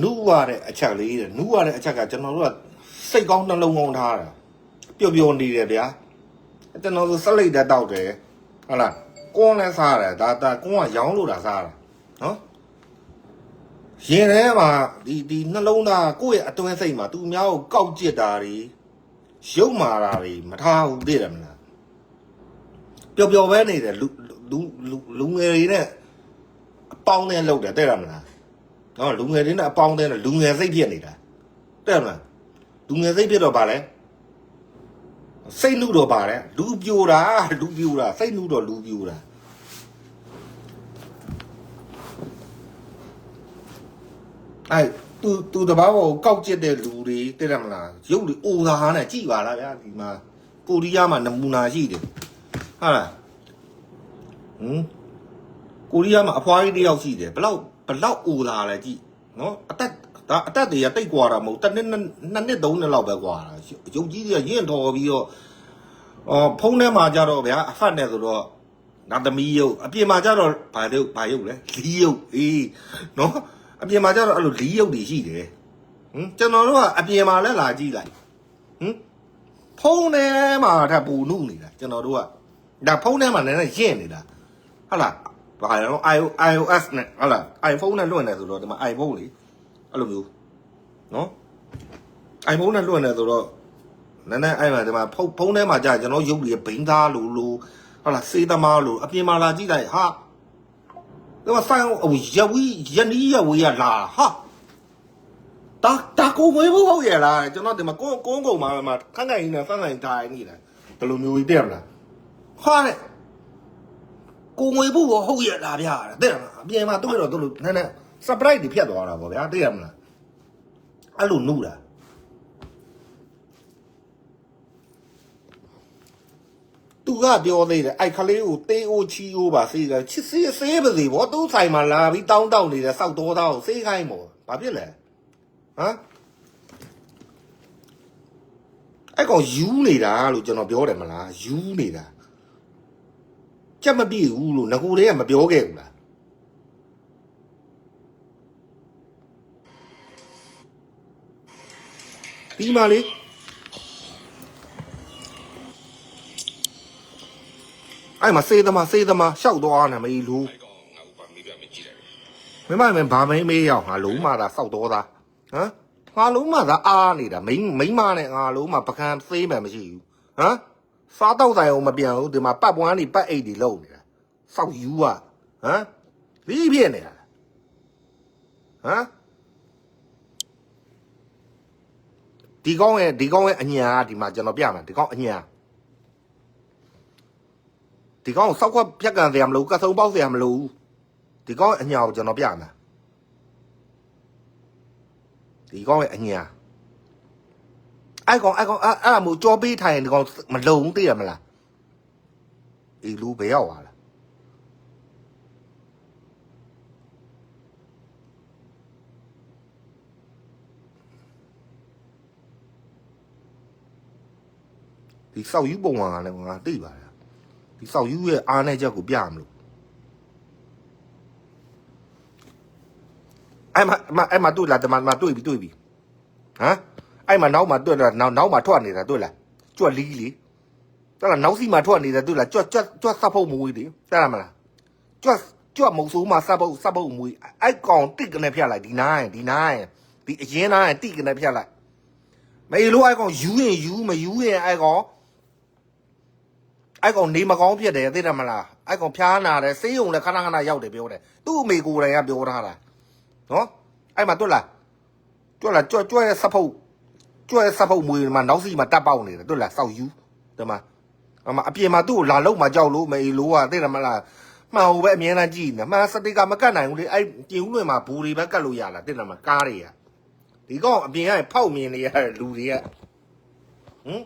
နူးရတဲ့အချက်လေးတဲ့နူးရတဲ့အချက်ကကျွန်တော်တို့ကစိတ်ကောင်းနှလုံးကောင်းထားတာပျော်ပျော်နေတယ်ဗျာကျွန်တော်တို့စလိတ်တက်တောက်တယ်ဟုတ်လားကွန်းလဲစားတယ်ဒါကွန်းကရောင်းလို့တာစားတာနော်ရင်ထဲမှာဒီနှလုံးသားကိုယ့်ရဲ့အတွင်းစိတ်မှာသူများကိုကောက်ကျစ်တာတွေရုပ်မာတာတွေမထားဘူးသိတယ်မလားပျော်ပျော်ပဲနေတယ်လူငယ်တွေနဲ့အပေါင်းနဲ့လောက်တယ်သိတယ်မလားနော်လူငယ်တွေနဲ့အပေါင်းတဲ့လူငယ်စိတ်ဖြစ်နေတာတဲ့မလားလူငယ်စိတ်ဖြစ်တော့ဗာလဲစိတ်နှုတော့ဗာလဲလူပြိုတာစိတ်နှုတော့လူပြိုတာအဲ့သူတဘာကိုကောက်ကျစ်တဲ့လူတွေတဲ့မလားရုပ်တွေအိုသာနဲ့ကြည်ပါလားဗျာဒီမှာကိုရီးယားမှာနမူနာရှိတယ်ဟုတ်လားကိုရီးယားမှာအဖွားကြီးတယောက်ရှိတယ်ဘလောက်အိုလာလဲကြည့်နော်အသက်တွေကတိတ်กว่าတာမဟုတ်တစ်နှစ်2နှစ်3နှစ်လောက်ပဲกว่าတာရုပ်ကြီးတွေကရင့်တော်ပြီးတော့ဖုန်းထဲမှာကြတော့ဗျာအဖတ်နဲ့ဆိုတော့နာသမီးရုပ်အပြင်မှာကြတော့ဘာရုပ်လဲလီရုပ်နော်အပြင်မှာကြတော့အဲ့လိုလီရုပ်တွေရှိတယ်ကျွန်တော်တို့ကအပြင်မှာလည်းလာကြည့်လိုက်ဖုန်းထဲမှာထပ်ပူနုနေတာကျွန်တော်တို့ကဒါဖုန်းထဲမှာလည်းရင့်နေတာဟုတ်လားဘာလဲနော် iOS နဲ့ဟုတ်လား iPhone နဲ့လွှင့်နေဆိုတော့ဒီမှာ iPhone လေအဲ့လိုမျိုးနော် iPhone နဲ့လွှင့်နေဆိုတော့နည်းနည်းအဲ့မှာဒီမှာဖုန်းထဲမှာကြာကျွန်တော်ရုပ်တွေဘိန်းသားလို့ဟုတ်လားစေးသမားလို့အပြင်မှာလာကြည့်လိုက်ဟာ对吧？三哦，一你也为啦哈，打工会不好嘢啦，就那点嘛，广告嘛，看看人家看看台你嘞，都路牛一点啦，哈嘞，工会不好嘢啦，别啦，对啦，别嘛对了都路，那surprise 的骗多了，我别对啦，啊路努啦。သူကပြောသေးတယ်အဲ့ခလေးကိုတေးအိုချီအိုးပါစေးတယ်ချစ်စေးပါစေဘောသူ့ဆိုင်မှာလာပြီးတောင်းနေတဲ့စောက်တော်သားကိုစေးခိုင်းမို့ဘာဖြစ်လဲဟမ်အဲ့ကောင်ယူနေတာလို့ကျွန်တော်ပြောတယ်မလားယူနေတာကြက်မပြည့်ဘူးလို့ငကိုလေးကမပြောခဲ့ဘူးလားဒီမှာလေအဲ့မှာစေးသမားရှောက်သွားနေမေးလူမင်းဘာမေးရောက်ငါလုံးမသာစောက်တော်သားဟမ်ငါလုံးမသာအားနေတာမိန်းမနဲ့ငါလုံးမပကံသေးမှမရှိဘူးဟမ်စားတော့တိုင်အောင်မပြန်ဘူးဒီမှာပတ်ပွားနေပတ်အိတ်တွေလုံနေတာစောက်ယူอ่ะဟမ်လီးပြည့်နေတာဟမ်ဒီကောင်းရဲ့အညာဒီမှာကျွန်တော်ပြမယ်ဒီကောင်းအညာဒီကောင်စောက်ခွက်ဖြတ်ကန်စရာမလိုကတ်ဆုံးပေါက်စရာမလိုဒီကောင်အညာကိုကျွန်တော်ပြမယ်ဒီကောင်ရဲ့အညာအဲ့ဒါမို့ကြောပေးထိုင်ဒီကောင်မလုံသိရမလားဒီလူဘယ်ရောက်သွားလဲဒီစောက်ယူပုံကလည်းငါသိပါတယ်ဒီစောက်ယူရဲ့အားနဲ့ချက်ကိုပြမလို့အဲ့မှာတွေ့လားတမန်မှာတွေ့ပြီဟမ်အဲ့မှာနောက်မှာတွေ့တော့နောက်မှာထွက်နေတာတွေ့လားကြွက်လီးလေတဲ့လားနောက်စီမှာထွက်နေတာတွေ့လားကြွက်စပ်ဖို့မွေးလေတဲ့လားမလားကြွက်မုံဆိုးမှာစပ်ဖို့မွေးအဲ့ကောင်တိတ်ကနေဖြတ်လိုက်ဒီနိုင်ဒီအရင်နိုင်တိတ်ကနေဖြတ်လိုက်မေလို့အဲ့ကောင်ယူရင်ယူမယူရင်အဲ့ကောင်နေမကောင်းဖြစ်တယ်သိတယ်မလားအဲ့ကောင်ဖျားနာတယ်ဆေးရုံလည်းခဏရောက်တယ်ပြောတယ်သူ့အမေကိုယ်တိုင်ကပြောထားတာနော်အဲ့မှာတွေ့လားကြွက်ရဲ့စပ်ဖို့မွေးမှာနောက်စီမှာတက်ပေါက်နေတယ်တွေ့လားစောက်ယူဒီမှာအပြင်မှာသူ့ကိုလာလုံးမှာကြောက်လို့မေလို့ကသိတယ်မလားမှန်ဟိုပဲအမြဲတမ်းကြည့်နေမှန်စတိကမကတ်နိုင်ဘူးလေအဲ့ကျင်းဦးလွင်မှာဘူတွေပဲကတ်လို့ရလားသိတယ်မလားကားတွေကဒီကောင်အပြင်ကဖောက်မြင်နေရတဲ့လူတွေကဟမ်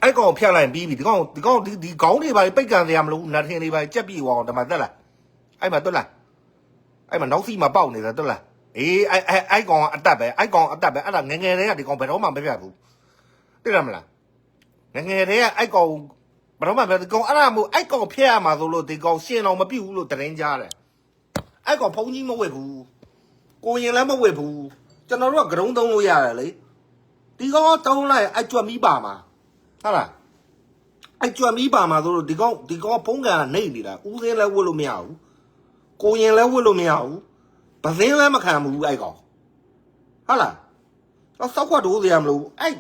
အဲ့ကောင်ဖြတ်လိုက်ပြီးပြီဒီကောင်ဒီခေါင်းတွေပါပိတ်ကန်စရာမလိုနတ်ထင်းတွေပါကြက်ပြေသွားအောင်ဒီမှာတက်လားအဲ့မှာတွေ့လားအဲ့မှာနောက်စီမှာပေါက်နေတာတွေ့လားအေးအဲ့ကောင်ကအတက်ပဲအဲ့ဒါငငယ်တွေကဒီကောင်ဘယ်တော့မှမပြတ်ဘူးသိရမလားငငယ်တွေကအဲ့ကောင်ဘယ်တော့မှဒီကောင်အဲ့ဒါမို့အဲ့ကောင်ဖျက်ရမှာဆိုလို့ဒီကောင်ရှင်းအောင်မပြုတ်ဘူးလို့တရင်ကြားတယ်အဲ့ကောင်ဖုံးကြီးမဝက်ဘူးကိုရင်လည်းမဝက်ဘူးကျွန်တော်တို့ကဂရုံးသုံးလို့ရတယ်လေဒီကောင်တုံးလိုက်အဲ့ကြွက်မီးပါမှာဟုတ်လားအဲ့ကြွက်မီးပါမှာဆိုလို့ဒီကောင်ဖုံးကန်ကနေနေတာဦးစင်းလည်းဝတ်လို့မရဘူးကိုရင်လည်းဝတ်လို့မရဘူးပစင်းလည်းမခံဘူးအဲ့ကောင်ဟုတ်လားတော့စောက်ခွက်တိုးစရာမလိုအဲ့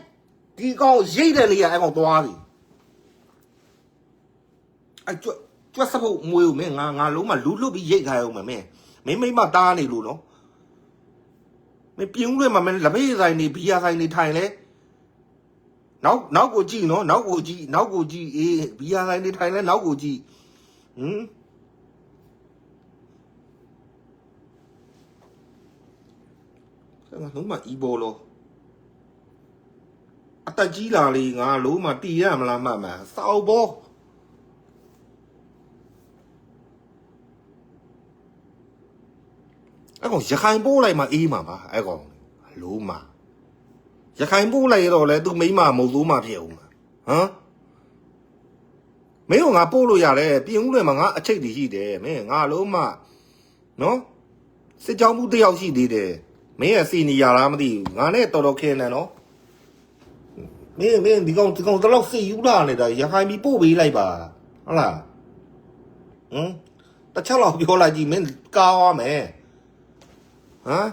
ဒီကောင်ရိတ်တဲ့လေကအဲ့ကောင်သွားပြီအဲ့ကြွက်စဖို့မွေးဦးမင်းငါလုံးမလူလွတ်ပြီးရိတ်ခိုင်းအောင်မင်းမိမတားနေလို့နော်မင်းပြင်းဦးလွဲမှာမင်းလက်မေးဆိုင်နေဘီယာဆိုင်နေထိုင်လဲနောက်ကိုကြည့်နော်နောက်ကိုကြည့်အေးဘီယာဆိုင်နေထိုင်လဲနောက်ကိုကြည့်လုံးမအီဘောလောအတက်ကြီးလာလေငါလုံးမတီးရမလားမှစောက်ဘောအဲ့ကောင်ရခိုင်ပိုးလိုက်မှအေးမှာပါအဲ့ကောင်လုံးမရခိုင်ပိုးလိုက်တော့လေသူမိမမုံစိုးမှဖြစ်အောင်ဟမ်မင်းကငါပို့လို့ရတယ်ပြင်ဦးလွယ်မှာငါအချိတ်တည်ရှိတယ်မင်းငါလုံးမနော်စစ်ကြောင်းမှုတယောက်ရှိသေးတယ်မင်းရဲ့စီနီယာလားမသိဘူးငါနဲ့တော်ခင်းတယ်နော်မင်းဒီကောင်တလောက်စီယူလာနေတာရခိုင်ပြီးပို့ပေးလိုက်ပါဟုတ်လားတစ်ချက်လောက်ပြောလိုက်ကြည့်မင်းကားသွားမယ်ဟမ်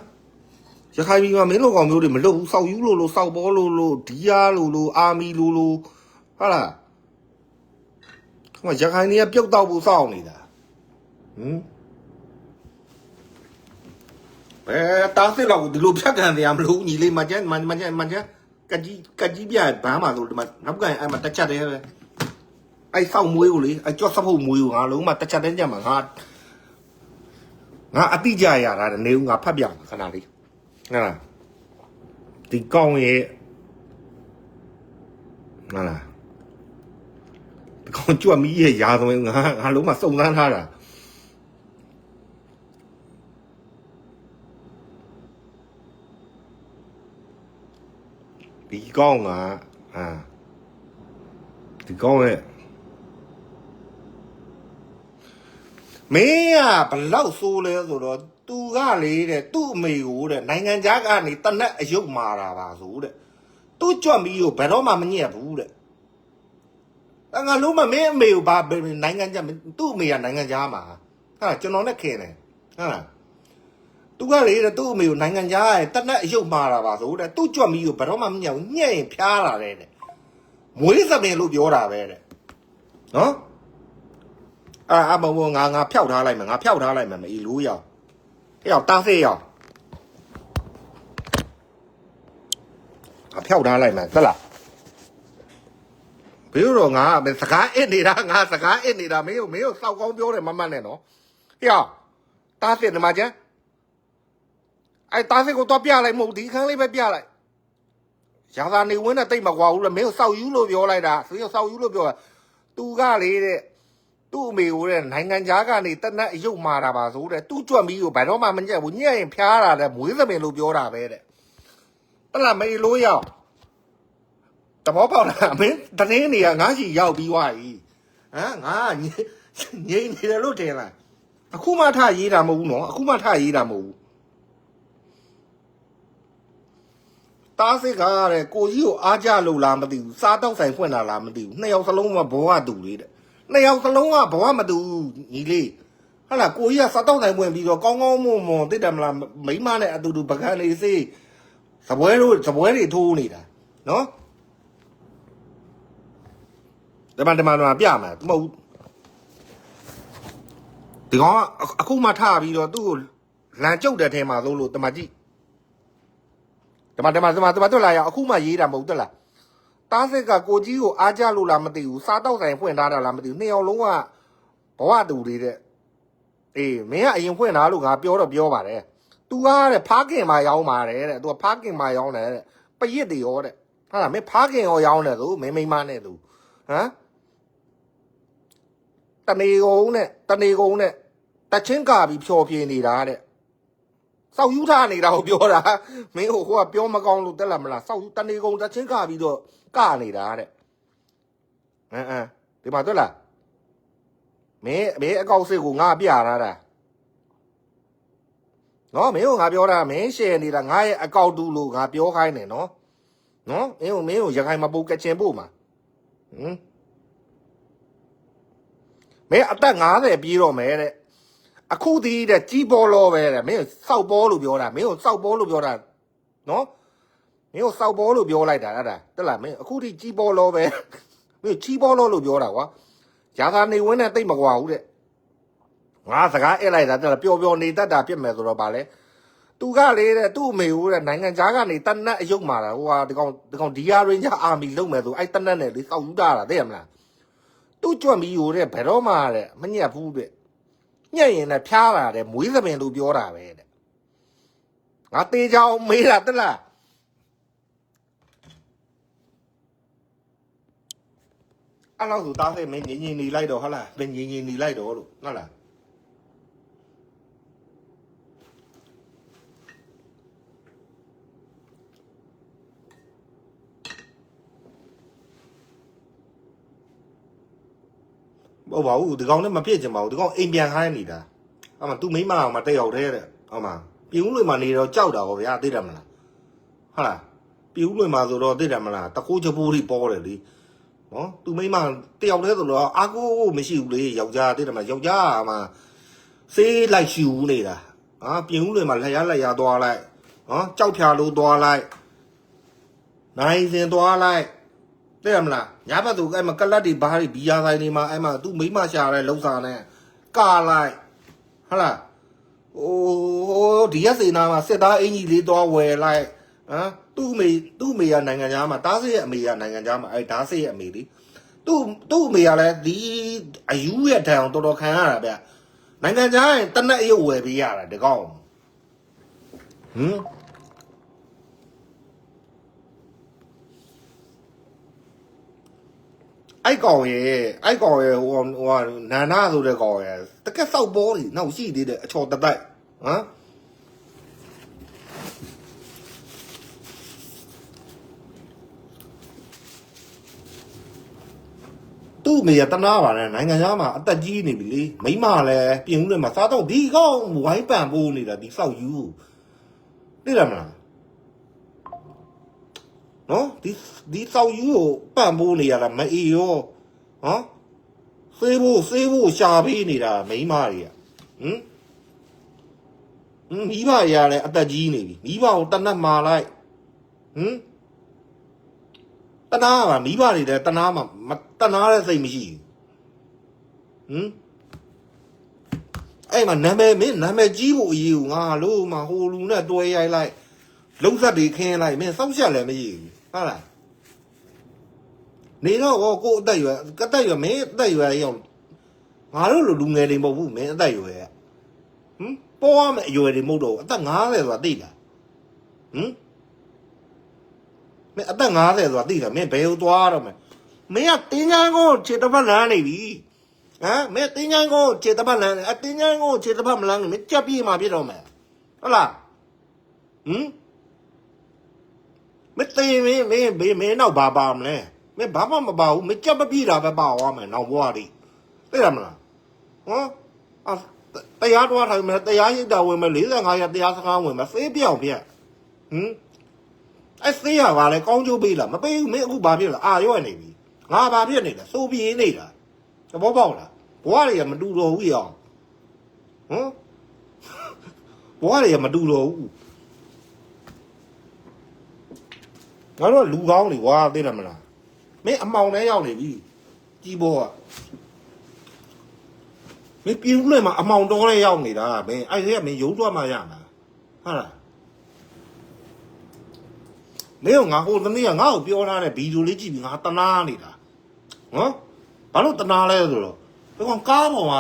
ရခိုင်ပြည်မှာမင်းတို့ကောင်မျိုးတွေမလုပ်ဘူးစောက်ယူလို့စောက်ဘောလို့ဒီယာလို့အာမီလို့ဟုတ်လားခမရခိုင်တွေကပြုတ်တော့ဖို့စောက်နေတာ တားစစ်လောက်ဒီလိုဖြတ်ခံတရားမလို့ညီလေးမကျန်ကကြီးပြဘမ်းပါလို့ဒီမှာနောက်ကန်အဲ့မှာတက်ချက်တယ်ပဲအဲ့ဆောက်မွေးကိုလေအဲ့ကြော့စဖို့မွေးကိုငါလုံးမတက်ချက်တဲ့ညမှာငါအတိကြရတာနေဦးငါဖတ်ပြမှာခဏလေးဟုတ်လားဒီကောင်းရဲ့ဟုတ်လားဒီကောင်းကြွမီးရဲ့ရာသွင်းငါလုံးမစုံစမ်းထားတာဒီကောင်းကဒီကောင်းရဲ့မင်းကဘလောက်ဆိုးလဲဆိုတော့သူကလေတဲ့သူ့အမေကိုတဲ့နိုင်ငံခြားကနေတနက်အယုတ်မာတာပါဆိုတဲ့သူ့ကြွမီးကိုဘယ်တော့မှမညက်ဘူးတဲ့ငါလုံးမမင်းအမေကိုဘာနိုင်ငံခြားသူ့အမေကနိုင်ငံခြားမှာဟာကျွန်တော်နဲ့ခင်တယ်ဟုတ်လားသူကလေတဲ့သူ့အမေကိုနိုင်ငံခြားရဲ့တနက်အယုတ်မာတာပါဆိုတဲ့သူ့ကြွမီးကိုဘယ်တော့မှမညက်ဘူးညက်ရင်ဖျားတာတဲ့မွေးစပင်လို့ပြောတာပဲတဲ့နော်ဘုံငါဖျောက်ထားလိုက်မယ်မအေးလို့ရောက်တားစေးရောက်ဖျောက်ထားလိုက်မယ်သလားဘယ်လိုငါစကားအစ်နေတာမင်းကိုစောက်ကောင်းပြောတယ်မမတ်နဲ့နော်တားစေးဒီမှာကျန်အဲ့တားစေးကိုတော့ပြလိုက်မဟုတ်ဒီခန်းလေးပဲပြလိုက်ရာသာနေဝင်းနဲ့တိတ်မကွာဘူးလေမင်းကိုစောက်ယူလို့ပြောလိုက်တာစောက်ယူလို့ပြောတာသူကလေတဲ့သူ့အမေကိုတဲ့နိုင်ငံခြားကနေတနက်အယုတ်မာတာပါဆိုတဲ့သူ့ကြွက်မီးကိုဘယ်တော့မှမညက်ဘူးညက်ရင်ဖျားတာတဲ့မွေးသမင်လို့ပြောတာပဲတဲ့တလားမေးလို့ရောက်တဘောပေါက်တာမင်းတနင်းနေကငါးချီရောက်ပြီးွားပြီငါငိမ့်နေတယ်လို့တင်လားအခုမှထရေးတာမဟုတ်ဘူးနော်တားစစ်ကားတဲ့ကိုကြီးကိုအားကြလို့လားမသိဘူးစားတော့ဆိုင်ဖွင့်တာလားမသိဘူးနှစ်ယောက်စလုံးကဘောကတူလေးတဲ့နှစ်ယောက်စလုံးကဘောကမတူညီလေးဟာလားကိုကြီးကစားတော့ဆိုင်ဖွင့်ပြီးတော့ကောင်းကောင်းမွန်မွန်သိတယ်မလားမိမနဲ့အတူတူပကံလေးစေးစပွဲတွေထိုးနေတာနော်ဒီမှာပြမယ်မဟုတ်ဘူးဒီကောင်ကအခုမှထပြီးတော့သူ့ကိုလမ်းကျုပ်တဲ့ထဲမှာလို့တမကြည့်ဒီမှာတွေ့လာရအခုမှရေးတာမဟုတ်တလားတားစစ်ကကိုကြီးကိုအားကြလို့လားမသိဘူးစားတော့ဆိုင်ဖွင့်ထားတာလားမသိဘူးနှစ်ယောက်လုံးကဘဝတူတွေတဲ့အေးမင်းကအရင်ဖွင့်ထားလို့ငါပြောပါတယ် तू ကတဲ့ဖားခင်မှာရောင်းပါတယ်တဲ့ तू ကဖားခင်မှာရောင်းတယ်တဲ့ပရစ်တွေရောတဲ့ဟာလားမင်းဖားခင်ရောရောင်းတယ်သူမင်းမိမနဲ့ तू ဟမ်တနေကုန်နဲ့တချင်းကပြီးဖြော်ပြနေတာတဲ့စောက်ယူထားနေတာကိုပြောတာမင်းဟိုကပြောမကောင်းလို့တက်လာမလားစောက်ယူတနေကုန်တချင်းကပြီးတော့ကနေတာတဲ့ဒီမှာတွေ့လားမင်းအကောက်စစ်ကိုငါပြထားတာနော်မင်းကိုငါပြောတာမင်းရှယ်နေတာငါရဲ့အကောက်တူလို့ငါပြောခိုင်းတယ်နော်မင်းကိုရခိုင်မပုတ်ကချင်ပို့မှာမင်းအသက်50ပြေးတော့မယ်တဲ့အခုတည်းတဲ့ကြီးပေါ်လို့ပဲတဲ့မင်းစောက်ပေါ်လို့ပြောတာမင်းကိုစောက်ပေါ်လို့ပြောတာနော်မင်းကိုစောက်ပေါ်လို့ပြောလိုက်တာအဲ့ဒါတက်လားမင်းအခုတည်းကြီးပေါ်လို့ပဲမင်းကြီးပေါ်လို့ပြောတာကွာရာသာနေဝင်းနဲ့တိတ်မကွာဘူးတဲ့ငါစကားအစ်လိုက်တာတက်လားပျော်နေတတ်တာဖြစ်မယ်ဆိုတော့ဗာလဲသူကလေတဲ့သူ့အမေကိုတဲ့နိုင်ငံခြားကနေတနက်အယုတ်မာတာဟိုဟာဒီကောင်ဒီယာရင်းဂျာအာမီလုံမယ်ဆိုအဲ့တနက်နဲ့လေစောက်ယူတာသိရမလားသူ့ကြွက်မီကိုတဲ့ဘယ်တော့မှတဲ့မညက်ဘူးတဲ့ညက်ရင်လည်းဖျားလာတယ်မွေးသမင်လို့ပြောတာပဲတဲ့ငါတေးချောင်းမေးတာတက်လားအဲ့လောက်ဆိုတားစိတ်မင်းငင်နေလိုက်တော့ဟုတ်လားငင်နေလိုက်တော့လို့ဟုတ်လားဟုတ်ပါဘူးဒီကောင်နဲ့မဖြစ်ချင်ပါဘူးဒီကောင်အိမ်ပြန်ခိုင်းနေတာအမှသူမိမအောင်မတက်ရောက်သေးတဲ့ဟုတ်မှာပြည်ဦးလွင်မှာနေတော့ကြောက်တာဟောဗျာသိတယ်မလားဟုတ်လားပြည်ဦးလွင်မှာဆိုတော့သိတယ်မလားတကိုးချပိုးတွေပေါ်တယ်လေနော်သူမိမတယောက်တည်းဆိုတော့အာကိုမရှိဘူးလေယောက်ျားသိတယ်မလားယောက်ျားကမှစေးလိုက်ရှူနေတာပြည်ဦးလွင်မှာလက်ရသွားလိုက်နော်ကြောက်ဖြာလို့သွားလိုက်နိုင်စင်သွားလိုက်သိရမလားညဘက်သူအဲ့မှာကလတ်တွေဘားတွေဘီယာဆိုင်တွေမှာအဲ့မှာသူမိမရှာတဲ့လုံစာနဲ့ကာလိုက် ဟာလားဟိုဒီရက်စေနာမှာစစ်သားအင်ကြီးလေးတော့ဝယ်လိုက်ဟမ်သူ့အမေကနိုင်ငံသားမှာတားစေးရဲ့အမေကနိုင်ငံသားမှာဓာတ်စေးရဲ့အမေလေသူ့အမေကလည်းဒီအယူရဲ့ထံတော်တော်ခံရတာဗျနိုင်ငံသားရင်တနက်အယုတ်ဝယ်ပေးရတာဒီကောင်အိုက်ကောင်ရဲ့ဟိုနာနာဆိုတဲ့ကောင်ရဲ့တကက်စောက်ပေါ်ကြီးနောက်ရှိသေးတယ်အချော်တတိုက်ဟမ်သူ့အမေကတနာပါနဲ့နိုင်ငံသားမှာအသက်ကြီးနေပြီလေမိမလည်းပြင်ဦးနဲ့မှာစားတော့ဒီကောင်ဝိုင်းပန်ပိုးနေတာဒီစောက်ယူသိလားမလားနော်ဒီစောက်ယူကိုပန်ပိုးနေရတာမအေးရောဟမ်ဆေးဖို့ရှာပေးနေတာမိမတွေကမိဘရလည်းအသက်ကြီးနေပြီမိဘကိုတနတ်မာလိုက်တနာပါမိဘတွေလည်းတနာမှာတနာတဲ့စိတ်မရှိဘူးအဲ့မှာနာမည်ကြီးဖို့အရေးကိုငါလို့မှဟိုလူနဲ့တွဲရိုက်လိုက်လုံးဆက်တွေခင်းလိုက်မင်းစောက်ချက်လည်းမရှိဘူးဟုတ်လားနေတော့ကိုအသက်ရွယ်မင်းအသက်ရွယ်ရောက်ငါတို့လိုလူငယ်တွေမဟုတ်ဘူးမင်းအသက်ရွယ်ပေါ်ရမယ်အရွယ်တွေမဟုတ်တော့အသက်50ဆိုတာသိလားမင်းအသက်50ဆိုတာသိလားမင်းဘယ်ကိုသွားတော့မင်းကတင်းချမ်းကိုခြေတစ်ဖက်လမ်းနေပြီမင်းတင်းချမ်းကိုခြေတစ်ဖက်လမ်းနေတင်းချမ်းကိုခြေတစ်ဖက်မလမ်းနေမင်းကြက်ပြေးမှာဖြစ်တော့မယ်ဟုတ်လားမင်းသေးမင်းတော့ဘာပါမလဲမင်းဘာမှမပါဘူးမကြက်မပြေးတာပဲပါသွားမယ်နောက်ဘွားတွေသိရမလားတရားတော်ထိုင်မယ်တရားရိပ်တာဝင်မယ်45ရက်တရားစကားဝင်မယ်ဖေးပြောင်ပြက်အဲ့ဖေးရပါလေကောင်းကျိုးပေးလားမပေးဘူးမင်းအခုဘာဖြစ်လဲအာရွက်နေပြီငါဘာဖြစ်နေလဲစိုးပြေးနေတာသဘောပေါက်လားဘွားတွေကမတူတော့ဘူးရောဘွားတွေကမတူတော့ဘူးငါတို့လူကောင်းတွေဝါသိတယ်မလားမင်းအမောင်ထဲရောက်နေပြီကြီးဘောကမင်းပြင်းဦးလည်းမှာအမောင်တော်ထဲရောက်နေတာမင်းအဲ့ဒီကမင်းရုံးသွားမှရမှာဟုတ်လားမင်းကငါဟိုသမီးကငါ့ကိုပြောထားတဲ့ဗီဒီယိုလေးကြည့်ပြီးငါတနာနေတာဘာလို့တနာလဲဆိုတော့ဒီကောင်ကားပေါ်မှာ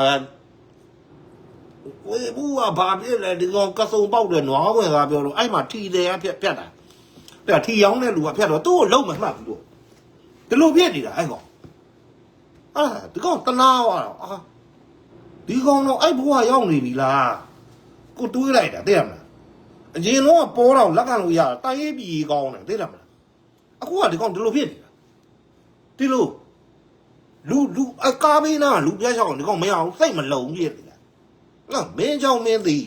ဝေဘူးကဘာဖြစ်လဲဒီကောင်ကစုံပေါက်တယ်နွားဝင်ကားပြောလို့အဲ့မှာထီတယ်ဖြတ်တာထီရောင်းတဲ့လူကဖြတ်တော့သူ့ကိုလုံးမမှတ်ဘူးတို့ဒီလိုပြက်နေတာအဲ့ကောင်ဒီကောင်တနာသွားတော့ဒီကောင်တော့အဲ့ဘွားရောက်နေပြီလားကိုတွေးလိုက်တာသိရမလားအရင်တော့ပေါ်တော့လက်ခံလို့ရတာတိုင်းပြည်ကောင်းတယ်သိလားမလားအခုကဒီကောင်ဒီလိုဖြစ်နေတာဒီလိုလူအကားပေးနာလူပြတ်ချောင်းဒီကောင်မရအောင်စိတ်မလုံပြည့်တယ်နော်မင်းကြောင့်မင်းသိ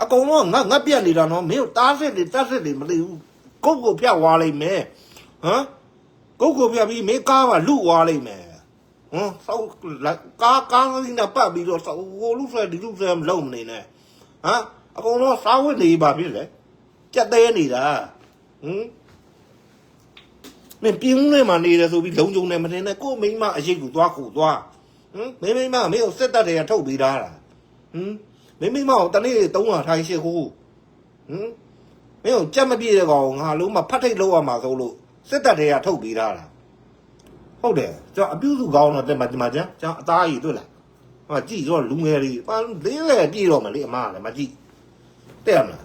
အကောင်တော့ငါပြက်နေတာနော်မင်းတားစစ်တွေတက်စစ်တွေမသိဘူးကုတ်ကိုပြတ်သွားလိမ့်မယ်ကုတ်ကိုပြတ်ပြီးမင်းကားကလူသွားလိမ့်မယ်ဆောက်ကားလေးနဲ့ပတ်ပြီးတော့ဟိုလူဆွဲဒီလူဆွဲမလုံးမနေနဲ့အကောင်တော့စားဝတ်နေပါပြီလေကြက်သေးနေတာမင်းပြင်းဦးနဲ့မှနေတယ်ဆိုပြီးလုံးကြုံနေမတင်နဲ့ကို့မိမအရေးကိုသွားမင်းမိမမင်းကိုစစ်တပ်တွေကထုတ်ပေးထားတာမင်းမိမကိုတနေ့300ထိုင်းရှိခိုးမင်းကိုကြက်မပြည့်တဲ့ကောင်ငါလုံးမဖတ်ထိတ်လောက်ရမှာဆိုလို့စစ်တပ်တွေကထုတ်ပေးထားတာဟုတ်တယ်ကျွန်တော်အပြုစုကောင်းတော့တက်မှာဒီမှာကျွန်တော်အသားကြီးတွေ့လားကြည့်တော့လူငယ်တွေလေးလေပြည့်တော့မလေးအမလည်းမကြည့်တဲ့မလား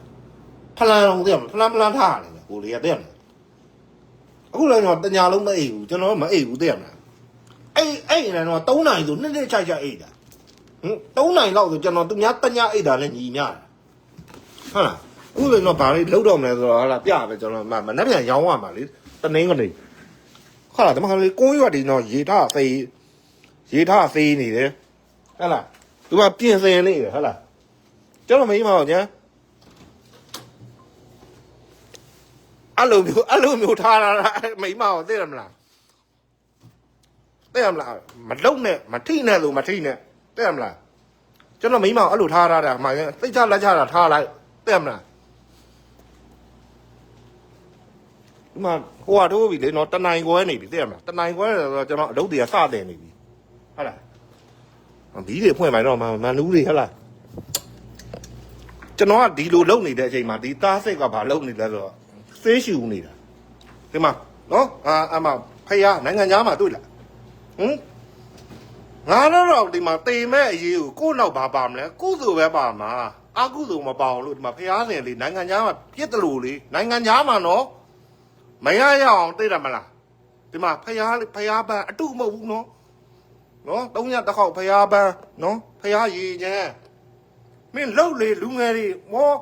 ဖလန်အောင်တဲ့ဖလန်ထားရတယ်ကိုလေးကတဲ့မလားအခုလည်းကျွန်တော်တညာလုံးမအိပ်ဘူးကျွန်တော်မအိပ်ဘူးတဲ့မလားအဲ့နေတော့3နိုင်ဆိုနှစ်ချိုက်အိပ်တာ3နိုင်လောက်ဆိုကျွန်တော်သူများတညာအိပ်တာလည်းညီများဟုတ်လားအခုလည်းတော့ဘာလေးလုံးတော့မလဲဆိုတော့ဟာလာပြပဲကျွန်တော်မနှက်ပြန်ရောင်းရမှာလေတနင်းကနေဟာလာဒီမှာလေကိုရွက်ဒီတော့ရေထားဖေးနေတယ်ဟုတ်လားသူကပြင်ဆင်နေတယ်ဟုတ်လားကျွန်တော်မင်းမအောင်ညာအဲ့လိုမျိုးထားတာမိမအောင်သိရမလားမလုံနဲ့မထိနဲ့လို့မထိနဲ့သိရမလားကျွန်တော်မိမအောင်အဲ့လိုထားတာမှစိတ်ချလက်ချတာထားလိုက်သိရမလားဒီမှာဟိုကထိုးပြီလေနော်တနိုင်ခွဲနေပြီသိရမလားတနိုင်ခွဲဆိုတော့ကျွန်တော်အလုပ်တွေကစတင်နေပြီဟုတ်လား ဘီးတွေဖွင့်မှတော့မနူးတွေဟဲ့လားကျွန်တော်ကဒီလိုလုံနေတဲ့အချိန်မှာဒီသားစိတ်ကဘာလုံနေလဲဆိုတော့ဆေးရှူနေတာဒီမှာနော်အမဖယားနိုင်ငံသားမှာတွေ့လားငါတော့ဒီမှာတေမဲ့အရေးကိုကို့နောက်ဘာပါမလဲကုသိုလ်ပဲပါမှာအကုသိုလ်မပါအောင်လို့ဒီမှာဖယားစင်လေးနိုင်ငံသားမှာပြစ်တယ်လို့လေနိုင်ငံသားမှာနော်မရရအောင်သိတယ်မလားဒီမှာဖယားပန်းအတုမဟုတ်ဘူးနော်3ရက်တစ်ခေါက်ဖယားပန်းနော်ဖယားရည်ချမ်းမင်းလှုပ်လေလူငယ်တွေမော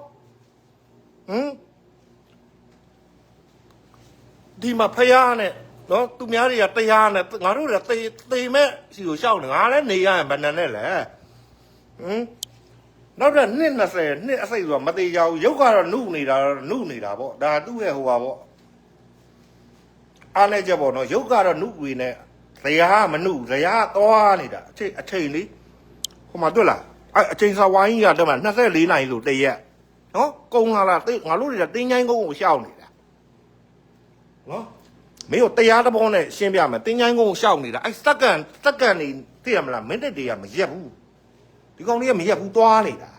ဒီမှာဖယားနဲ့နော်သူများတွေကတရားနဲ့ငါတို့ကသေမဲ့စီကိုရှောက်နေငါလည်းနေရရင်ဘယ်နဲ့လဲနောက်တော့နှစ်20နှစ်အစိတ်ဆိုတာမသေးကြဘူးရုပ်ကတော့နုနေတာပေါ့ဒါသူ့ရဲ့ဟိုပါပေါ့အားလည်းကြပေါ့နော်ရုပ်ကတော့နုဝေနဲ့ဇရာမနုဇရာသွားနေတာအချိန်လေးဟိုမှာတွေ့လားအချိန်စာဝိုင်းကြီးကတော့24နိုင်လို့တရက်နော်ကုန်းလာငါတို့တွေကတင်းချိုင်းကုန်းကိုရှောက်နေတာနော်မင်းတို့တရားတဘောနဲ့ရှင်းပြမယ်တင်းချိုင်းကုန်းကိုရှောက်နေတာစက္ကန်နေသိရမလားမိနစ်တွေကမရက်ဘူးဒီကောင်လေးကမရက်ဘူးသွားနေတာ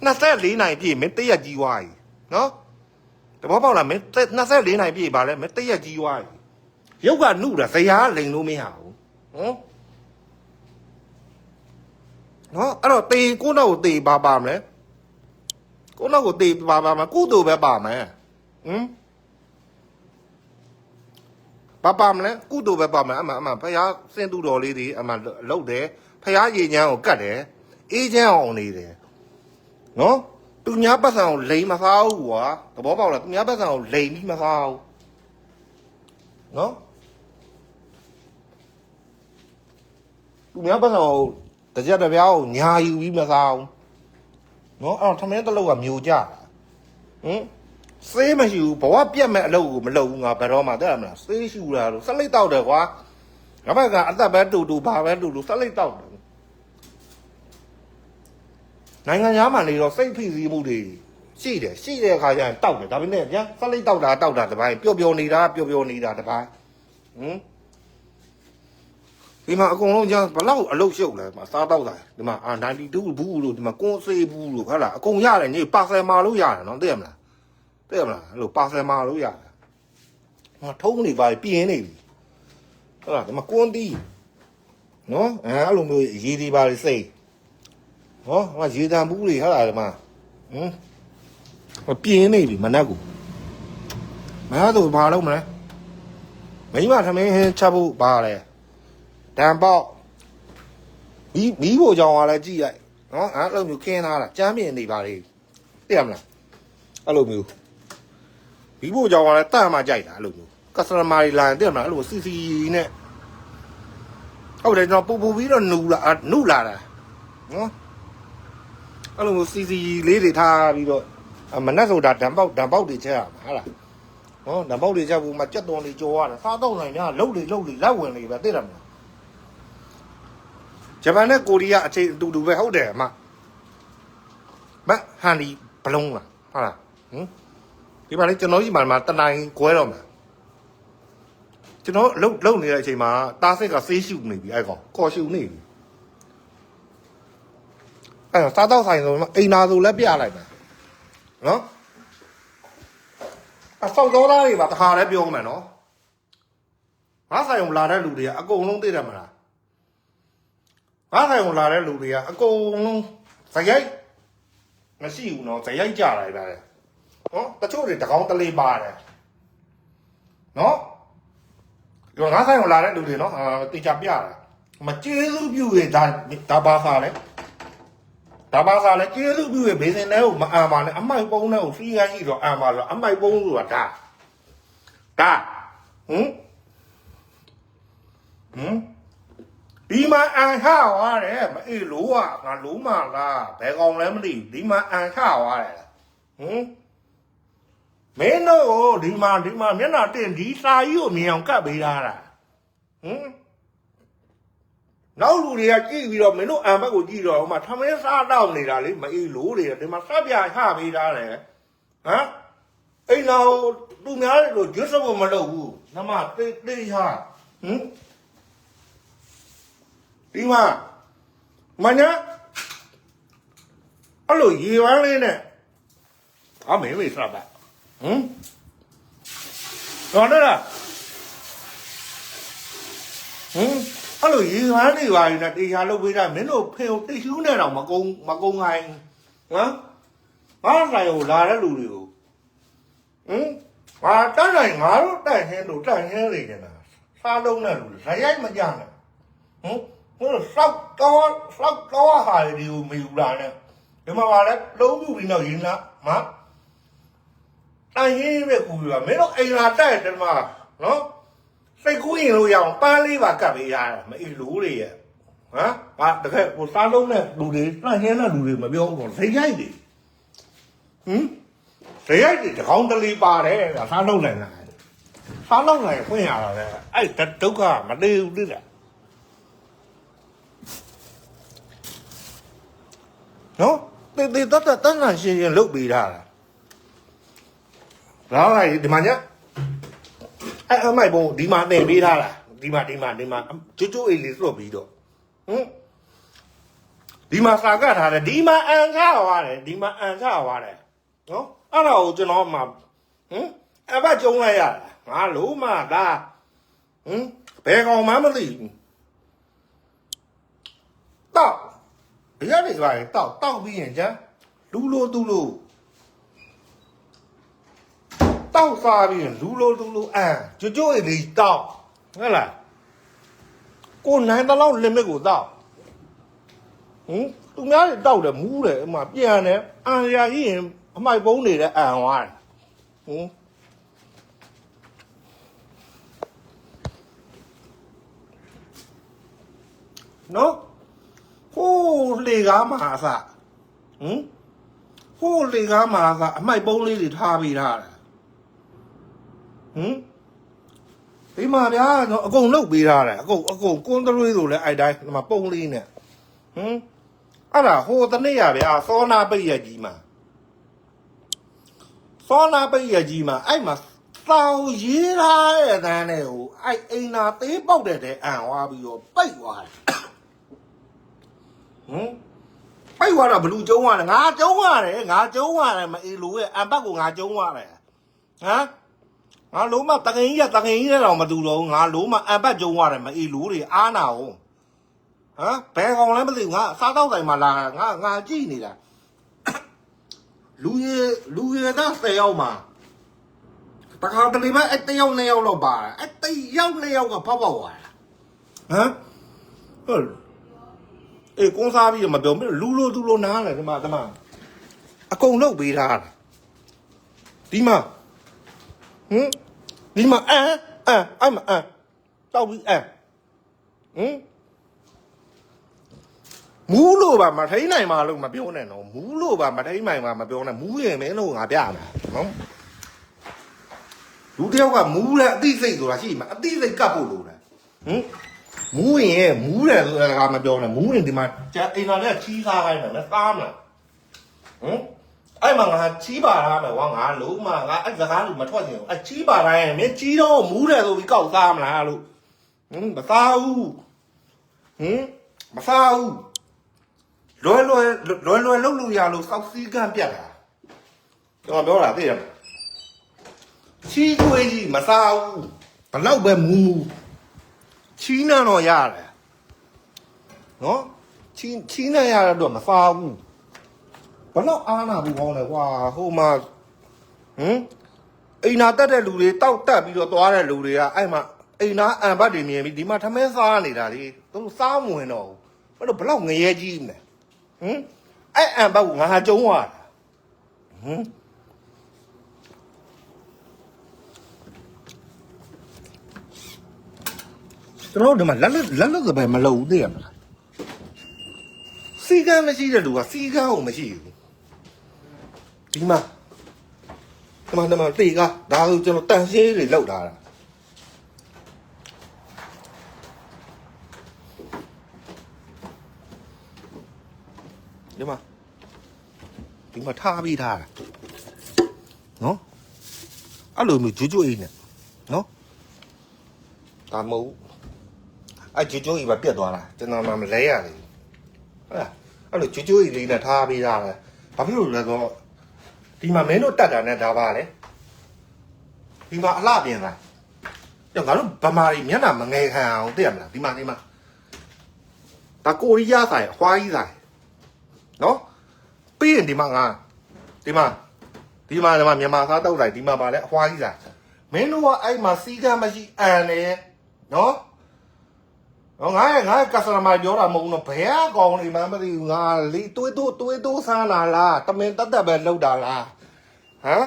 24နိုင်ပြည့်မင်းတရက်ကြီးွားကြီးနော်တဘောပေါက်လားမင်း24နိုင်ပြည့်ပါလဲမင်းတရက်ကြီးွားကြီးရုပ်ကနုတာဇရာလိန်လို့မရဘူးနော်အဲ့တော့တေကိုနောက်ကိုတေပါမလဲကိုနောက်ကိုတေပါမယ်ကုသိုလ်ပဲပါမယ်ပါမလဲကုသိုလ်ပဲပါမယ်အမှဖယားစင်သူတော်လေးတွေအမှလှုပ်တယ်ဖယားရေချမ်းကိုကတ်တယ်အေးချမ်းအောင်နေတယ်နော်သူများပတ်စံကိုလိန်မစားဘူးကွာသဘောပေါက်လားသူများပတ်စံကိုလိန်ပြီးမစားဘူးနော်သူများပတ်စံကိုတကြက်တပြားကိုညာယူပြီးမစားဘူးနော်အဲ့တော့ထမင်းတစ်လုံးကမျိုးကြတာဆေးမရှိဘူးဘဝပြက်မဲ့အလုပ်ကိုမလုပ်ဘူးငါဘယ်တော့မှတဲ့မလားဆေးရှူတာလို့ဆက်လိုက်တော့တယ်ကွာငါဘက်ကအသက်ပဲတူဘာပဲတူဆက်လိုက်တော့တယ်နိုင်ငံသားမှနေတော့စိတ်ဖိစီးမှုတွေရှိတဲ့အခါကျရင်တောက်တယ်ဒါပေမဲ့ဗျာဆက်လိုက်တောက်တာတပိုင်းပျော်နေတာတပိုင်းဒီမှာအကုန်လုံးကျဘလောက်အလုတ်ရှုပ်လဲဒီမှာစားတော့တာဒီမှာ92ဘူးလို့ဒီမှာကွန်စေးဘူးလို့ဟုတ်လားအကုန်ရတယ်ညပါဆယ်မာလို့ရတယ်နော်သိရမလားအဲ့လိုပါဆယ်မာလို့ရတယ်ဟောထုံးနေပါပြင်းနေပြီဟုတ်လားဒီမှာကွန်တီးနော်အဲ့လိုမျိုးရေဒီပါလိစိတ်ဟောငါရေတံဘူးတွေဟုတ်လားဒီမှာပြင်းနေပြီမနက်ကိုမရတော့ဘာလုပ်မလဲမိမထမင်းချက်ဖို့ပါလဲတံပေါက်မီးဖို့ကြောင်ကလည်းကြည့်ရိုက်နော်အဲ့လိုမျိုးခင်းထားတာကြမ်းမြင်နေပါလေသိရမလားအဲ့လိုမျိုးမီးဖို့ကြောင်ကလည်းတတ်မှကြိုက်တာအဲ့လိုမျိုးကစတမာတွေလာရင်သိရမလားအဲ့လိုစီနဲ့ဟုတ်တယ်ကျွန်တော်ပူပြီးတော့နုလာတာနော်အဲ့လိုမျိုးစီလေးတွေထားပြီးတော့မနက်ဆိုတာဓာတ်ပေါက်တွေချက်ရမှာဟုတ်လားနော်ဓာတ်ပေါက်တွေချက်ဖို့မှကြက်သွန်တွေကြော်ရတယ်စားတော့နိုင်များလှုပ်လေလက်ဝင်လေပဲသိတယ်မလားဂျပန်နဲ့ကိုရီးယားအချိန်အတူပဲဟုတ်တယ်အမဟန်ဒီဘလုံးလားဟုတ်လားဒီမှာလေကျွန်တော်ကြီးမှာတနိုင်ခွဲတော့မှာကျွန်တော်လှုပ်နေတဲ့အချိန်မှာတားစိတ်ကဆေးရှူနေပြီအဲ့ကောင်ကော်ရှူနေပြီအဲ့တော့စားတော့ဆိုင်ဆိုအိမ်နာဆိုလည်းပြလိုက်မယ်နော်အဆောက်တော်သားတွေပါတခါလည်းပြောမယ်နော်ငါဆိုင်ုံလာတဲ့လူတွေကအကုန်လုံးသိတယ်မလားငါဆိုင်ုံလာတဲ့လူတွေကအကုန်လုံးဇယိုက်မရှိဘူးနော်ဇယိုက်ကြတာပဲနော်တချို့တွေတကောင်းတလေးပါတယ်နော်ဒီငါဆိုင်ုံလာတဲ့လူတွေနော်တေချာပြတာမကျေးဇူးပြုရင်ဒါပါစားလဲကျေးဇူးပြုရင်ဘေးစင်ထဲကိုမအံပါနဲ့အမိုက်ပုံးထဲကိုစီးခိုင်းပြီးတော့အံပါလို့အမိုက်ပုံးဆိုတာဒါဒီမှာအန်ခါသွားတယ်မအေးလို့ကငါလုံးမလားဘယ်ကောင်လဲမသိဒီမှာအန်ခါသွားတယ်မင်းတို့ဒီမှာမျက်နှာတင်ဒီစာကြီးကိုမြင်အောင်ကတ်ပေးထားတာနောက်လူတွေကကြည့်ပြီးတော့မင်းတို့အံဘက်ကိုကြည့်တော့ဟိုမှာထမင်းစားတော့နေတာလေမအေးလို့တွေဒီမှာစက်ပြချပေးထားတယ်အိမ်တော်သူများလို့ကျွတ်စဖို့မလုပ်ဘူးနမတေးချဒီမှာ မညာအဲ့လိုရေဝမ်းလေးနဲ့အမေမေစပါတော်တယ်လားအဲ့လိုရေဝမ်းနေပါရင်တေချာလုပ်ပေးတာမင်းတို့ဖေကိုတိတ်ရှူးနေတော့မကုန်းခိုင်းနော်ငါဆိုင်ကိုလာတဲ့လူတွေကိုငါတက်နိုင်ငါတို့တက်ဟင်းလို့တက်ဟင်းနေကြတာစားလုံးတဲ့လူတွေဇရိုက်မကြနဲ့ဟိုစောက်တော့ဟာဒီကိုမယူလာနဲ့ဒီမှာပါလဲလုံးမှုပြီးတော့ရင်းလားမတိုင်ရင်းပဲကူရမင်းတို့အိမ်လာတက်တယ်မှာနော်စိတ်ကူးရင်လို့ရအောင်ပန်းလေးပါကပ်ပေးရတာမအေးလို့တွေရဲ့ဟမ်ဟာတကယ်ဟိုစားလုံးတဲ့လူတွေတက်ဟင်းတဲ့လူတွေမပြောဘူးတော့ဇရိုက်တွေဇရိုက်တွေတကောင်းတလေးပါတယ်စားလုံးနိုင်လားစားလုံးနိုင်ဖွင့်ရတာလေအဲ့ဒုက္ခမတည်ဘူးတိနော်တေတတ်နိုင်ရှင်းလုပ်ပေးတာလားဒါကဒီမှာညအဲ့အမိုက်ဘုံဒီမှာတင်ပေးထားလားဒီမှာကျွတ်အိတ်လေးစွတ်ပြီးတော့ဒီမှာစာကထားတယ်ဒီမှာအန်ချသွားတယ်နော်အဲ့ဒါကိုကျွန်တော်မှအဘကျုံလိုက်ရတာငါလို့မှဒါဘယ်ကောင်မှမသိဘူးတော့ရရနေပါရင်တောက်ပြီးရင်ကျန်လူလိုသူလိုတောက်စားပြီးရင်လူလိုသူလိုကျွတ်အိတ်လေးတောက်ဟုတ်လားကိုနိုင်တဲ့လောက် limit ကိုတောက်သူများတွေတောက်တယ်မူးတယ်အမှပြန်တယ်အန်ရကြီးရင်အမိုက်ပုံးနေတဲ့အန်သွားတယ်နော်ဟိုးလေကားမှာအစဟိုးလေကားမှာအစအမိုက်ပုံးလေးတွေထားပြီးထားတယ်ဒီမှာဗျာအကုန်လုတ်ပေးထားတယ်အကုန်ကွန်းသွေးဆိုလဲအဲ့တိုင်းဒီမှာပုံးလေးနဲ့အဲ့ဒါဟိုတနေ့ရဗျာစောနာပိတ်ရကြီးမှာအဲ့မှာတောင်ရေးထားတဲ့တန်းနဲ့ဟိုအဲ့အိမ်နာသေးပေါက်တဲ့အန်သွားပြီးတော့ပိတ်သွားတယ်ပိတ်သွားတာဘလူကျုံးရတယ်ငါကျုံးရတယ်မအေးလို့ရဲ့အန်ဘက်ကိုငါကျုံးရတယ်ငါလုံးမတကင်ကြီးတော့မတူတော့ဘူးငါလုံးမအန်ဘက်ကျုံးရတယ်မအေးလို့တွေအားနာအောင်ဘယ်ကောင်လဲမသိဘူးငါစားတော့တိုင်မှာလာငါကြည့်နေတာလူရတဲ့10ယောက်မှာတခါတလေပဲအဲ့1ယောက်2ယောက်လောက်ပါတယ်အဲ့1ယောက်2ယောက်ကဖောက်သွားတာဟုတ်အေးကွန်စားပြီးမပြောမလူလိုသူလိုနားတယ်ဒီမှာအကုန်လုတ်ပေးထားတာဒီမှာဒီမှာအဲ့မတောက်ပြီးမူးလို့ပါမထိန်နိုင်ပါလို့မပြောနဲ့နော်မူးလို့ပါမထိန်နိုင်ပါမပြောနဲ့မူးရင်မင်းတို့ငါပြမှာနော်လူတယောက်ကမူးတဲ့အသိစိတ်ဆိုတာရှိမှာအသိစိတ်ကပ်ဖို့လိုတယ်မူးရင်မူးတယ်ဆိုတာမပြောနဲ့မူးရင်ဒီမှာအိမ်တော်ကချီးစားခိုင်းတယ်နဲ့သားမလားအဲ့မှာငါချီးပါလားမယ်ကွာငါလုံးမငါအဲ့စကားလူမထွက်ချင်ဘူးအဲ့ချီးပါတိုင်းမင်းချီးတော့မူးတယ်ဆိုပြီးကောက်သားမလားလို့မသားဘူးမသားဘူးလွယ်လုတ်လို့ရလို့စောက်စည်းကန့်ပြတ်တာကျွန်တော်ပြောတာသိရမလားချီးသွေးကြီးမစားဘူးဘလောက်ပဲမူချီးနှံတော့ရတယ်နော်ချီးနှံရတဲ့တော့မစားဘူးဘလောက်အားနာဘူးကောင်းလဲကွာဟိုမှာအိမ်နာတက်တဲ့လူတွေတောက်တက်ပြီးတော့သွားတဲ့လူတွေကအဲ့မှာအိမ်နာအန်ဘတ်တွေမြင်ပြီးဒီမှာထမင်းစားနေတာလေသူတို့စားမဝင်တော့ဘူးဘလောက်ငရဲကြီးနေအဲ့အန်ဘတ်ကိုငါကျုံးသွားတာကျွန်တော်ဒီမှာလက်စပယ်မလုပ်ဘူးသိရမလားစီကံမရှိတဲ့လူကစီကံကိုမရှိဘူးဒီမှာတေကဒါဆိုကျွန်တော်တန်ရှင်းတွေလောက်ထားတာဒီမှာထားပြီးထားတာနော်အဲ့လိုမျိုးကျွတ်အိမ်နဲ့နော်ဒါမဟုတ်အဲ့ကျွတ်အိမ်ပဲပြတ်သွားတာကျွန်တော်မှမလဲရဘူး အဲ့လိုကျွတ်လေးနဲ့ထားပေးတာလေဘာဖြစ်လို့လဲဆိုတော့ဒီမှာမင်းတို့တက်တာနဲ့ဒါပါလေဒီမှာအလှပြင်လာညငါတို့ဗမာကြီးမျက်နှာမငယ်ခံအောင်သိရမလားဒီမှာဒါကိုရီးယားဆိုင်အဟွာကြီးဆိုင်နော်ပြီးရင်ဒီမှာငါဒီမှာမြန်မာသားတောက်ဆိုင်ဒီမှာပါလေအဟွာကြီးဆိုင်မင်းတို့ကအဲ့မှာစီးကမ်းမရှိအန်နေနော်ငါကစတမာပြောတာမဟုတ်ဘူးနော်ဘယ်အကောင်နေမှမသိဘူးငါလေတွေးတိုးဆန်းလာလားတမင်တက်ပဲလှုပ်တာလားဟမ်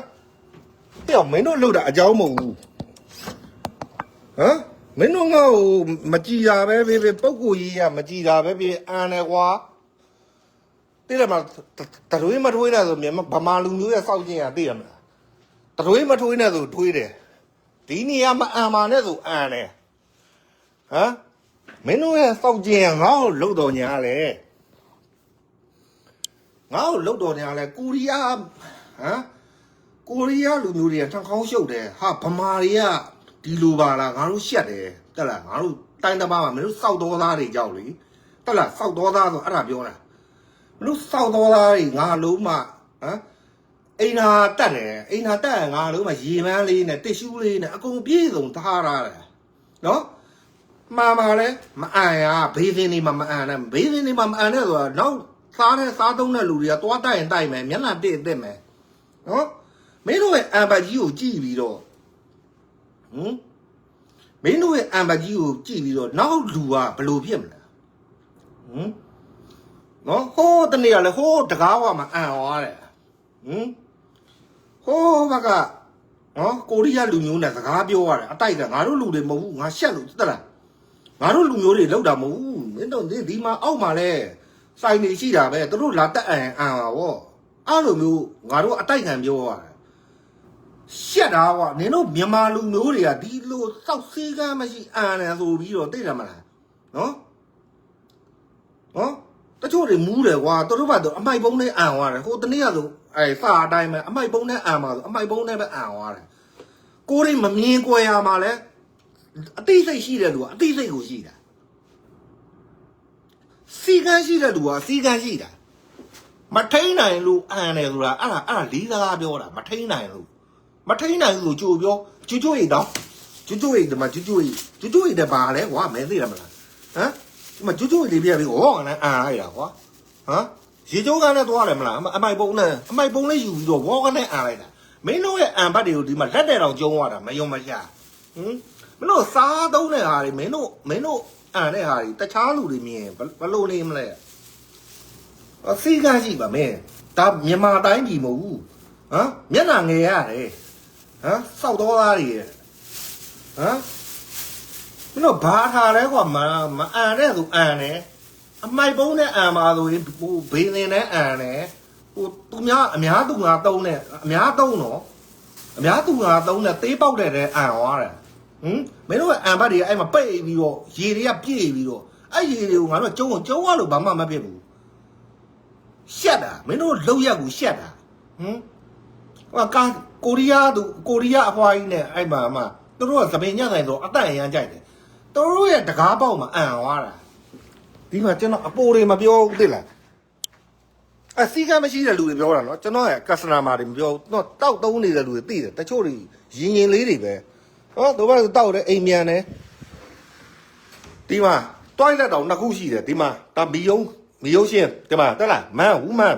တဲ့မင်းတို့လှုပ်တာအကြောင်းမဟုတ်ဘူးဟမ်မင်းတို့ငါ့ကိုမကြည်တာပဲပုတ်ကိုကြီးကမကြည်တာပဲအန်တယ်ကွာသိတယ်မလားတရွေးမထွေးနဲ့ဆိုဗမာလူမျိုးရဲ့စောက်ချင်းကသိရမလားတရွေးမထွေးနဲ့ဆိုထွေးတယ်ဒီနေရာမအန်ပါနဲ့ဆိုအန်တယ်ဟမ်မင်းတို့ရဲ့စောက်ကျင်ငါ့ကိုလှုပ်တော်ညာလေငါ့ကိုလှုပ်တော်ညာလေကိုရီးယားကိုရီးယားလူမျိုးတွေကထန်ခေါင်းရှုပ်တယ်ဟာဗမာတွေကဒီလိုပါလားငါတို့ရှက်တယ်တက်လားငါတို့တိုင်းတပါးမှာမင်းတို့စောက်တော်သားတွေကြောက်လေတက်လားစောက်တော်သားဆိုအဲ့ဒါပြောတာမင်းတို့စောက်တော်သားတွေငါလုံးမအိမ်နာတက်တယ်အိမ်နာတက်ရင်ငါလုံးမရေမန်းလေးနဲ့တစ်ရှူးလေးနဲ့အကုန်ပြေးစုံထားရတယ်နော်မှာလဲမအန်ရဘေးစင်းနေမှာမအန်နဲ့ဘေးစင်းနေမှာမအန်နဲ့ဆိုတာနောက်စားသုံးတဲ့လူတွေကသွားတိုက်ရင်တိုက်မယ်မျက်နှာတစ်မယ်နော်မင်းတို့ရဲ့အံပတ်ကြီးကိုကြည့်ပြီးတော့မင်းတို့ရဲ့အံပတ်ကြီးကိုကြည့်ပြီးတော့နောက်လူကဘလို့ဖြစ်မလဲနော်ဟိုးတနေ့ကလည်းဟိုးတကားဝမှာအန်သွားတယ်ဟိုးဘကနော်ကိုရီးယားလူမျိုးနဲ့စကားပြောရတယ်အတိုက်ကငါတို့လူတွေမဟုတ်ဘူးငါရှက်လို့တက်လားငါတို့လူမျိုးတွေလောက်တာမဟုတ်ဘူးမင်းတို့ဒီမှာအောက်မှာလဲစိုင်နေရှိတာပဲသူတို့လာတက်အန်ပါဗောအဲ့လိုမျိုးငါတို့အတိုက်ခံပြောရတယ်ရှက်တာကွာနင်တို့မြန်မာလူမျိုးတွေကဒီလိုစောက်စီးကမ်းမရှိအန်တယ်ဆိုပြီးတော့သိတယ်မလားနော်တချို့တွေမူးတယ်ကွာသူတို့ကတော့အမိုက်ပုံးနဲ့အန်သွားတယ်ဟိုတနေ့ကဆိုစာအတိုင်းပဲအမိုက်ပုံးနဲ့အန်ပါဆိုအမိုက်ပုံးနဲ့ပဲအန်သွားတယ်ကိုယ်တွေမမြင်ကြွယ်ရမှာလဲအသိစိတ်ရှိတဲ့လူကအသိစိတ်ကိုရှိတာစီကန်းရှိတဲ့လူကစီကန်းရှိတာမထိန်နိုင်လို့အန်တယ်ဆိုတာအဲ့ဒါလေးစားပြောတာမထိန်နိုင်လို့ဆိုကြိုပြောကျွရိတ်တော့ကျွရိတ်ဒီမှာကျွရိတ်တဲ့ပါလဲကွာမဲသိရမလားဒီမှာကျွရိတ်လေးပြပြီးဟောကလည်းအန်လိုက်တာကွာရေကျိုးကလည်းသွားတယ်မလားအမိုက်ပုံးလေးယူပြီးတော့ဝေါကလည်းအန်လိုက်တာမင်းတို့ရဲ့အန်ဘတ်တွေကိုဒီမှာလက်တဲ့တောင်ကျုံးသွားတာမယုံမချမင်းတို့စားသုံးတဲ့ဟာတွေမင်းတို့အန်တဲ့ဟာတွေတခြားလူတွေမြင်ဘလို့နေမလဲစီကန်းရှိပါမင်းဒါမြန်မာတိုင်းပြည်မဟုတ်ဘူးမျက်နှာငယ်ရတယ်စောက်တော်သားတွေမင်းတို့ဘာထားလဲကွာမအန်တဲ့ဆိုအန်တယ်အမိုက်ပုံးနဲ့အန်ပါဆိုရင်ဟိုဘေးနေနဲ့အန်တယ်ဟိုသူများအများသူငါသုံးနဲ့အများသုံးတော့အများသူငါသုံးနဲ့သေးပေါက်တဲ့အန်သွားတယ်မင်းတို့ကအန်ဘတ်တွေအဲ့မှာပိတ်ပြီးတော့ရေတွေကပြည့်ပြီးတော့အဲ့ရေတွေကိုငါတို့ကျုံရလို့ဘာမှမဖြစ်ဘူးရှက်တာမင်းတို့လောက်ရက်ကိုရှက်တာဟိုကိုရီးယားအဖွားကြီးနဲ့အဲ့မှာသူတို့ကသပင်ညဆိုင်ဆိုအတန့်အရန်ကြိုက်တယ်သူတို့ရဲ့တကားပေါက်မှာအန်သွားတာဒီမှာကျွန်တော်အပိုတွေမပြောဘူးသိလားအစီကမရှိတဲ့လူတွေပြောတာနော်ကျွန်တော်ရဲ့ customer တွေမပြောဘူးတော့တောက်သုံးနေတဲ့လူတွေသိတယ်တချို့တွေရင်လေးတွေပဲတို့ဘာလို့တောက်တယ်အိမ်မြန်တယ်ဒီမှာတွိုင်းလက်တောင်နှစ်ခုရှိတယ်ဒီမှာဒါမီယုံရှင်းဒီမှာတက်လားမန်ဝူမန်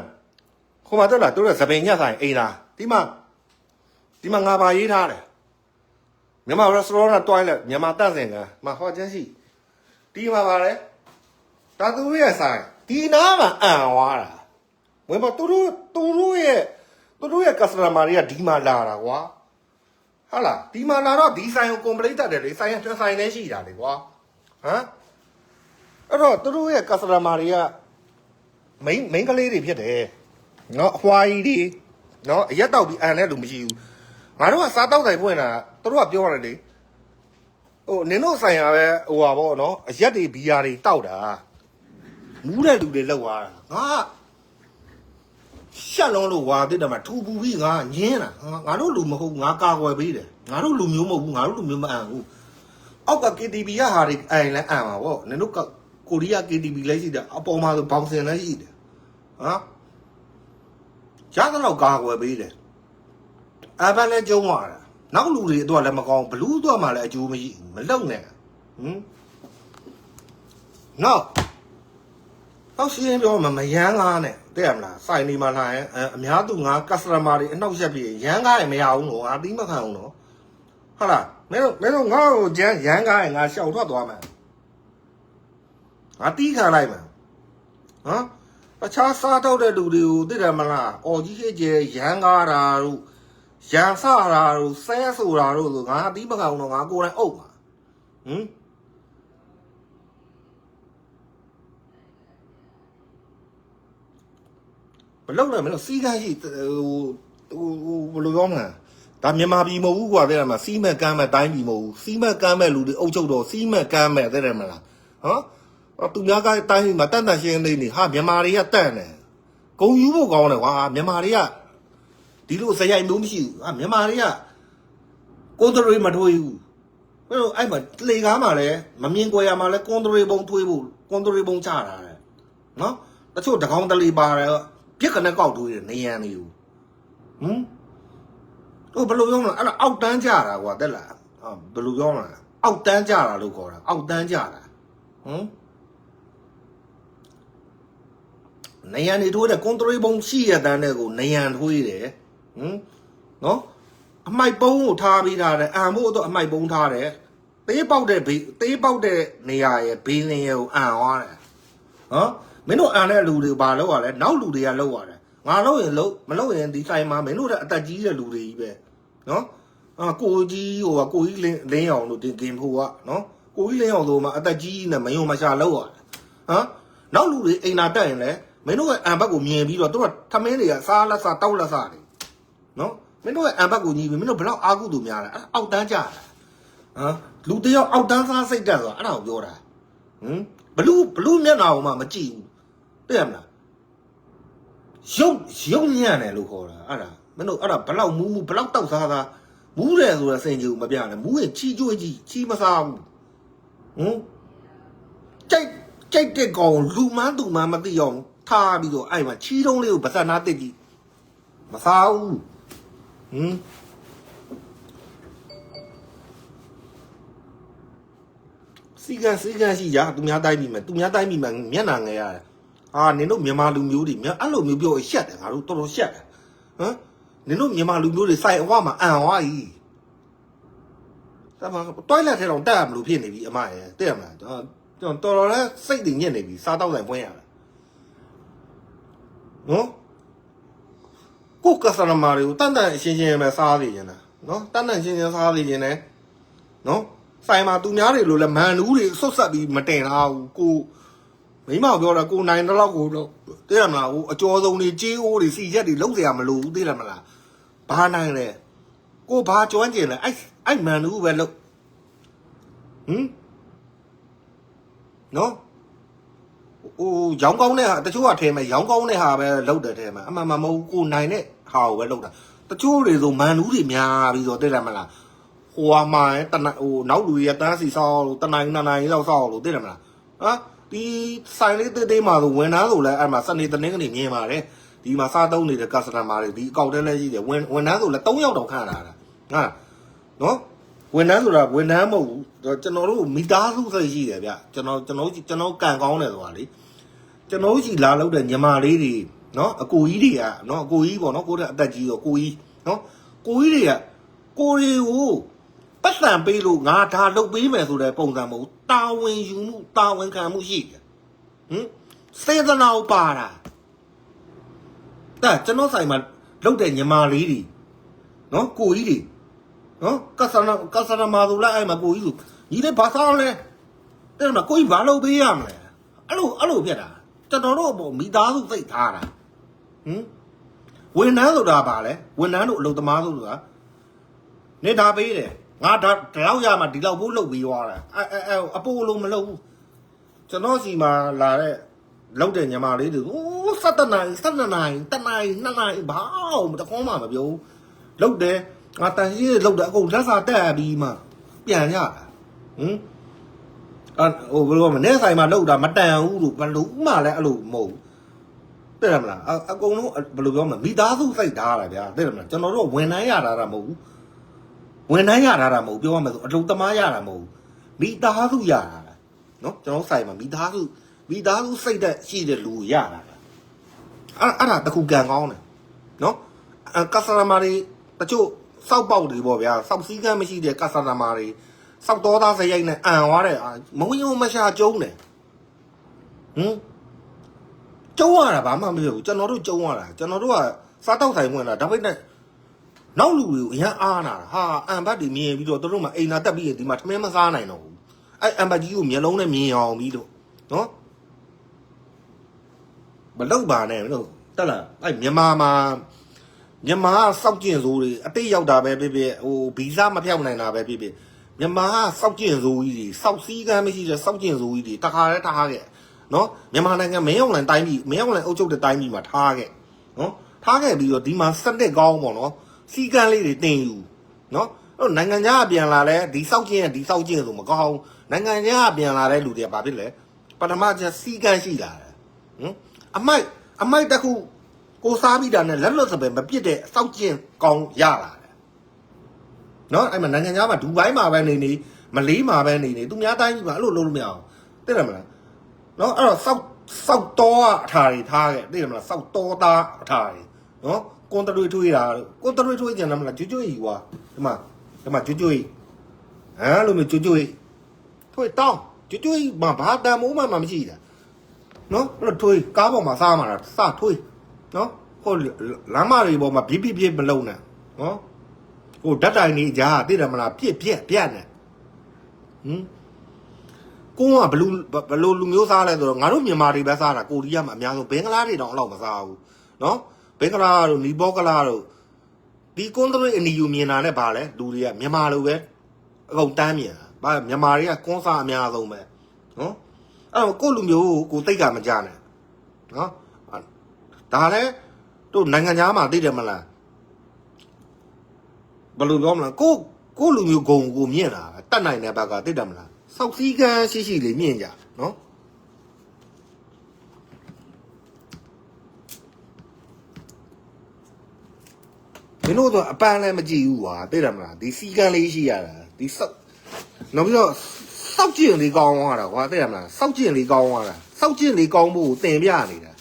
ခေါ်မှာတက်လားတို့ရဲ့သပင်ညက်ဆိုင်အိမ်လားဒီမှာငါပါရေးထားတယ်မြန်မာ restaurant တွိုင်းလက်မြန်မာတန့်စင်ကမဟောချမ်းရှိဒီမှာပါလေဒါသူတို့ရဲ့ဆိုင်ဒီနားမှာအန်သွားတာဝင်ပါသူတို့ရဲ့ customer တွေကဒီမှာလာတာကွာဟာလားဒီမှာလာတော့ဒီဆိုင်ကို complaint တက်တယ်လေဆိုင်ကဆိုင်နဲ့ရှိတာလေကွာအဲ့တော့သူတို့ရဲ့ customer တွေကမိန်းကလေးတွေဖြစ်တယ်နော်အဖွားကြီးတွေနော်အရက်တောက်ပြီးအန်တဲ့လူမရှိဘူးငါတို့ကစားတောက်ဆိုင်ဖွင့်တာသူတို့ကပြောရတယ်လေဟိုနင်တို့ဆိုင်ရပဲဟိုပါဗောနော်အရက်တွေဘီယာတွေတောက်တာမူးတဲ့လူတွေလောက်သွားတာငါရှက်လုံးလို့ဝါတဲ့တမှာထူပူပြီးငါညင်းတာငါတို့လူမဟုတ်ငါကာကွယ်ပေးတယ်ငါတို့လူမျိုးမဟုတ်ဘူးငါတို့လူမျိုးမအန်ဘူးအောက်က KTV ရဟာတွေအိုင်လဲအန်ပါဗောနင်တို့ ကိုရီးယား KTV လည်းရှိတယ်အပေါ်မှာဆိုဘောင်စင်လည်းရှိတယ်ဟာရတော့ကာကွယ်ပေးတယ်အဘလည်းကျုံးသွားတာနောက်လူတွေတော့လည်းမကောင်းဘလူးတော့မှလည်းအကျိုးမရှိမလုံနဲ့နောက်ရှင်းပြောမှမယန်းကားနဲ့တဲ့ရမလားစိုင်နေမှလာရင်အများသူငါ customer တွေအနှောက်ယှက်ပြီးရန်းကားရင်မရဘူးနော်ငါပြီးမခံအောင်နော်ဟုတ်လားမင်းတို့ငါ့ကိုရန်းကားရင်ငါရှောက်ထွက်သွားမှာငါတီးခံလိုက်မှာဟမ်အခြားစားတော့တဲ့လူတွေကိုသိတယ်မလားအော်ကြီးဟဲ့ကျဲရန်ကားတာတို့ရန်ဆတာတို့ဆဲဆိုတာတို့ဆိုငါအပြီးမကောင်တော့ငါကိုယ်တိုင်အုပ်ပါဘလို့လဲမလို့စီးကန်းရှိဟိုဘလို့ပြောမလားဒါမြန်မာပြည်မဟုတ်ဘူးကွာတဲ့မှာစီးမဲ့ကမ်းမဲ့တိုင်းပြည်မဟုတ်ဘူးစီးမဲ့ကမ်းမဲ့လူတွေအုပ်ချုပ်တော့စီးမဲ့ကမ်းမဲ့တဲ့မလားဟမ်သူများကတိုင်းမှာတန်ရှင်းနေဟာမြန်မာတွေကတန့်တယ်ဂုံယူဖို့ကောင်းတယ်ကွာမြန်မာတွေကဒီလိုစရိုက်မျိုးမရှိဘူးမြန်မာတွေကကွန်ထရီမထွေးဘူးအဲ့မှာလေကားမှာလည်းမမြင်ကြရမှာလည်းကွန်ထရီပုံထွေးဖို့ကွန်ထရီပုံချတာလေနော်တချို့တကောင်တလီပါတယ်ပြစ်ကနေကောက်ထွေးတယ်နေရန်နေဘူးဘယ်လိုပြောမလဲအဲ့ဒါအောက်တန်းကြတာကွာတက်လားဘယ်လိုပြောမလဲအောက်တန်းကြတာလို့ခေါ်တာအောက်တန်းကြတာနေရန်နေထိုးတဲ့ကွန်ထရီပုံရှိရတဲ့နဲ့ကိုနေရန်ထွေးတယ်နော်အမိုက်ပုံးကိုထားပြီးထားတယ်အံဖို့တော့အမိုက်ပုံးထားတယ်သေးပေါက်တဲ့နေရာရဲ့ဘေးလင်းရဲ့ကိုအံသွားတယ်မင်းတို့အံတဲ့လူတွေဘာလုပ်ရလဲနောက်လူတွေကလုပ်ရတယ်ငါလုပ်ရင်လုပ်မလုပ်ရင်ဒီဆိုင်မှာမင်းတို့တဲ့အသက်ကြီးတဲ့လူတွေကြီးပဲနော်ကိုကြီးကိုကြီးလင်းအောင်လို့တင်ကင်ဖို့ကနော်ကိုကြီးလင်းအောင်ဆိုမှအသက်ကြီးနဲ့မယုံမရှာလုပ်ရတယ်နောက်လူတွေအိမ်နာတက်ရင်လည်းမင်းတို့ရဲ့အံဘက်ကိုမြင်ပြီးတော့သူကထမင်းတွေကစားလက်စားတောက်လက်စားတွေနော်မင်းတို့ရဲ့အံဘက်ကိုညီးပြီးမင်းတို့ဘယ်တော့အာကုသူများလဲအောက်တန်းကြတာလူတယောက်အောက်တန်းစားစိတ်တက်ဆိုတာအဲ့ဒါကိုပြောတာဘလူးမျက်နှာကိုမှမကြည့်ဘူးသိရမလားရုပ်ညံ့တယ်လို့ခေါ်တာအဲ့ဒါမင်းတို့အဲ့ဒါဘလောက်မူးဘလောက်တောက်စားတာမူးတယ်ဆိုတော့စိန်ကြည့်မပြနဲ့မူးရင်ချီကျွေးကြီးချီမစားဘူးကြိုက်တဲ့ကောင်လူမန်းသူမန်းမသိအောင်ထားပြီးတော့အဲ့မှာချီတုံးလေးကိုဗစက်နာတစ်ကြည့်မစားဘူးစီကံရှိရသူများတိုင်းပြီးမယ်မျက်နှာငယ်ရတယ်နင်တို့မြန်မာလူမျိုးတွေအဲ့လိုမျိုးပြောရှက်တယ်ငါတို့တော်တော်ရှက်တယ်နင်တို့မြန်မာလူမျိုးတွေစိုက်အဝမှာအံဝါကြီးဒါမှတွိုင်းလက်ထဲတော့တက်မလို့ဖြစ်နေပြီအမရဲ့သိရမလားတော်တော်လေးစိတ်တွေညစ်နေပြီစားတော့ဆိုင်ဖွင့်ရတာနော်ကိုကစားနမာတွေကိုတန်ရှင်းပဲစားနေကြတာနော်တန်ရှင်းစားနေကြတယ်နော်ဆိုင်မှာသူများတွေလို့လဲမန်နူးတွေဆွတ်ဆက်ပြီးမတင်ထားဘူးကိုမိမပြောတာကိုနိုင်တော့ကိုတော့သိရမလားဟိုအကျော်စုံတွေကြေးအိုးတွေစီရက်တွေလုံးเสียမလို့သိရမလားဘာနိုင်လဲကိုဘာကျွမ်းကျင်လဲအဲ့မန်နူးပဲလို့နော်ဟိုရောင်းကောင်းတဲ့ဟာတချို့ကထဲမှာရောင်းကောင်းတဲ့ဟာပဲလောက်တယ်ထဲမှာအမှန်မဟုတ်ကိုနိုင်တဲ့ဟာကိုပဲလောက်တာတချို့တွေဆိုမန်နူးတွေများပြီးတော့သိတယ်မလားဟိုဟာမှတနဟိုနောက်လူရတန်းစီဆောက်လို့တနိုင်လောက်ဆောက်လို့သိတယ်မလားဒီဆိုင်လေးတေးမှဆိုဝန်ထမ်းဆိုလဲအဲ့မှာစနေတနင်္ဂနွေမြင်ပါတယ်ဒီမှာစားသုံးနေတဲ့ customer တွေဒီအကောင့်ထဲလဲရှိတယ်ဝန်ထမ်းဆိုလဲ3ယောက်တောင်ခန့်လာတာနော်ဝန်ထမ်းဆိုတာဝန်ထမ်းမဟုတ်ဘူးကျွန်တော်တို့မိသားစုစိတ်ရှိတယ်ဗျကျွန်တော်ကန်ကောင်းတယ်ဆိုတာလေကျွန်တော်ရှိလာလို့တဲ့ညီမလေးတွေနော်အကိုကြီးတွေကနော်အကိုကြီးပေါ့နော်ကိုတဲ့အသက်ကြီးတော့ကိုကြီးနော်ကိုကြီးတွေကကိုတွေကိုပတ်စံပေးလို့ငါဒါလုပ်ပေးမယ်ဆိုတဲ့ပုံစံမဟုတ်တာဝန်ယူမှုတာဝန်ခံမှုရှိတယ်စေတနာကိုပါတာကျွန်တော်ဆိုင်မှာလုပ်တဲ့ညီမလေးတွေနော်ကိုကြီးတွေနော်ကဆနာမာဆိုလိုက်အဲ့မှာကိုကြီးဆိုညီလေးဘာစားလဲတဲ့မှာကိုကြီးဘာလုပ်ပေးရမလဲအဲ့လိုဖြစ်တာကျွန်တော်တို့ပေါ့မိသားစုသိထားတာဝန်ထမ်းဆိုတာဘာလဲဝန်ထမ်းတို့အလုပ်သမားဆိုတာနေဒါပေးတယ်ငါဒါလောက်ရမှဒီလောက်ဖို့လုပ်ပြီးသွားတာအပိုးလုံးမလုပ်ဘူးကျွန်တော်စီမှာလာတဲ့လောက်တဲ့ညီမလေးတွေ17နိုင်2နိုင်ဘာမှတခေါမှမပြောဘူးလောက်တယ်ငါတန်ကြီးလောက်တယ်အကုန်လက်စာတက်ပြီးမှပြန်ရတာ ဘယ်လိုမလဲဆိုင်မှာလောက်တာမတန်ဘူးလို့ဘယ်လိုမှလည်းအဲ့လိုမဟုတ်တဲ့မလားအကုန်လုံးဘယ်လိုပြောမလဲမိသားစုစိတ်ထားတာဗျာတဲ့မလားကျွန်တော်တို့ဝန်ထမ်းရတာမဟုတ်ဘူးဝန်ထမ်းရတာမဟုတ်ပြောရမယ်ဆိုအလုပ်သမားရတာမဟုတ်မိသားစုရတာနော်ကျွန်တော်ဆိုင်မှာမိသားစုစိတ်သက်ရှိတဲ့လူရတာအဲ့ဒါတခုကံကောင်းတယ်နော်ကစတမာတွေတချို့စောက်ပေါက်တွေပေါ့ဗျာစောက်စည်းကမ်းမရှိတဲ့ကစတမာတွေစောက်တော်သားစရိုက်နဲ့အံသွားတဲ့မဝင်မရှာကျုံးတယ်ကျုံးရတာဘာမှမဖြစ်ဘူးကျွန်တော်တို့ကျုံးရတာကျွန်တော်တို့ကစားတောက်ဆိုင်ဝင်တာဒါပေမဲ့နောက်လူတွေကိုအရန်အားနာတာဟာအံဘတ်တွေမြင်ပြီးတော့တို့မှအိမ်သာတက်ပြီးဒီမှာထမင်းမစားနိုင်တော့ဘူးအဲ့အံဘတ်ကြီးကိုမျက်လုံးနဲ့မြင်အောင်ပြီးတော့နော်မလောက်ပါနဲ့လို့တက်လားအဲ့မြန်မာစောက်ကျင်စိုးတွေအတိတ်ရောက်တာပဲဖြစ်ဖြစ်ဗီဇမဖြောက်နိုင်တာပဲဖြစ်ဖြစ်မြန်မာစောက်ကျင်စိုးကြီးတွေစောက်စည်းကမ်းမရှိတဲ့စောက်ကျင်စိုးကြီးတွေတခါတည်းထားခဲ့နော်မြန်မာနိုင်ငံမင်းအောင်လှိုင်တိုင်းပြည်မင်းအောင်လှိုင်အုပ်ချုပ်တဲ့တိုင်းပြည်မှာထားခဲ့နော်ထားခဲ့ပြီးတော့ဒီမှာစနစ်ကောင်းပေါ့နော်စီကန်းလေးတွေတင်ယူနော်အဲ့နိုင်ငံခြားပြန်လာလဲဒီစောက်ကျင်ဆိုမကောင်းနိုင်ငံခြားပြန်လာတဲ့လူတွေကဘာဖြစ်လဲပထမကျစီကန်းရှိလာတယ်အမိုက်တစ်ခုကိုစားပြီးတာနဲ့လက်လွတ်စပယ်မပြစ်တဲ့စောက်ကျင်ကောင်းရလာတယ်နော်အဲ့မှာနိုင်ငံခြားမှာဒူဘိုင်းမှာပဲနေမလေးမှာပဲနေသူများတိုင်းကြီးမှာအဲ့လိုလုပ်လို့မရအောင်သိတယ်မလားနော်အဲ့တော့စောက်တော်အထာတွေထားခဲ့သိတယ်မလားစောက်တော်သားအထာတွေနော်ကွန်တရွေထွေးတာကွန်တရွေထွေးကြတယ်မလားကျွတ်ကြီးကွာဒီမှာကျွတ်ကြီးဟမ်လို့မျိုးကျွတ်ကြီးထွေးတောင်းကျွတ်ကြီးမှာဘာတန်မိုးမှမရှိတာနော်အဲ့တော့ထွေးကားပေါ်မှာစားမှာတာစထွေးနော်ဟိုလမ်းမတွေပေါ်မှာပြစ်မလုံးနဲ့နော်ဟိုဓာတ်တိုင်ကြီးကြားသိတယ်မလားပြက်နဲ့ကိုကဘလူလူမျိုးစားလဲဆိုတော့ငါတို့မြန်မာတွေပဲစားတာကိုရီးယားမှာအများဆုံးဘင်္ဂလားတွေတောင်အဲ့လောက်မစားဘူးနော်ဘင်္ဂလားတို့နီပေါကလာတို့ဒီကွန်ထရီအနီယူမြင်တာနဲ့ဗာလဲလူတွေကမြန်မာလိုပဲအကုန်တန်းမြင်တာဗာမြန်မာတွေကကွန်စားအများဆုံးပဲနော်အဲ့တော့ကိုလူမျိုးကိုတိတ်ကမကြနဲ့နော်ဒါလည်းတို့နိုင်ငံသားမှာသိတယ်မလားဘယ်လိုပြောမလဲကိုလူမျိုးဂုံကိုမြင့်တာတတ်နိုင်တဲ့ဘက်ကသိတယ်မလားစောက်စည်းကမ်းရှိလေးမြင့်ကြနော်မင်းတို့တော့အပန်းလည်းမကြည့်ဘူးကွာသိတယ်မလားဒီစည်းကမ်းလေးရှိရတာဒီစောက်နောက်ပြီးတော့စောက်ကျင်လေးကောင်းသွားတာကွာသိတယ်မလားစောက်ကျင်လေးကောင်းသွားတာစောက်ကျင်လေးကောင်းဖို့တင်ပြနေတာ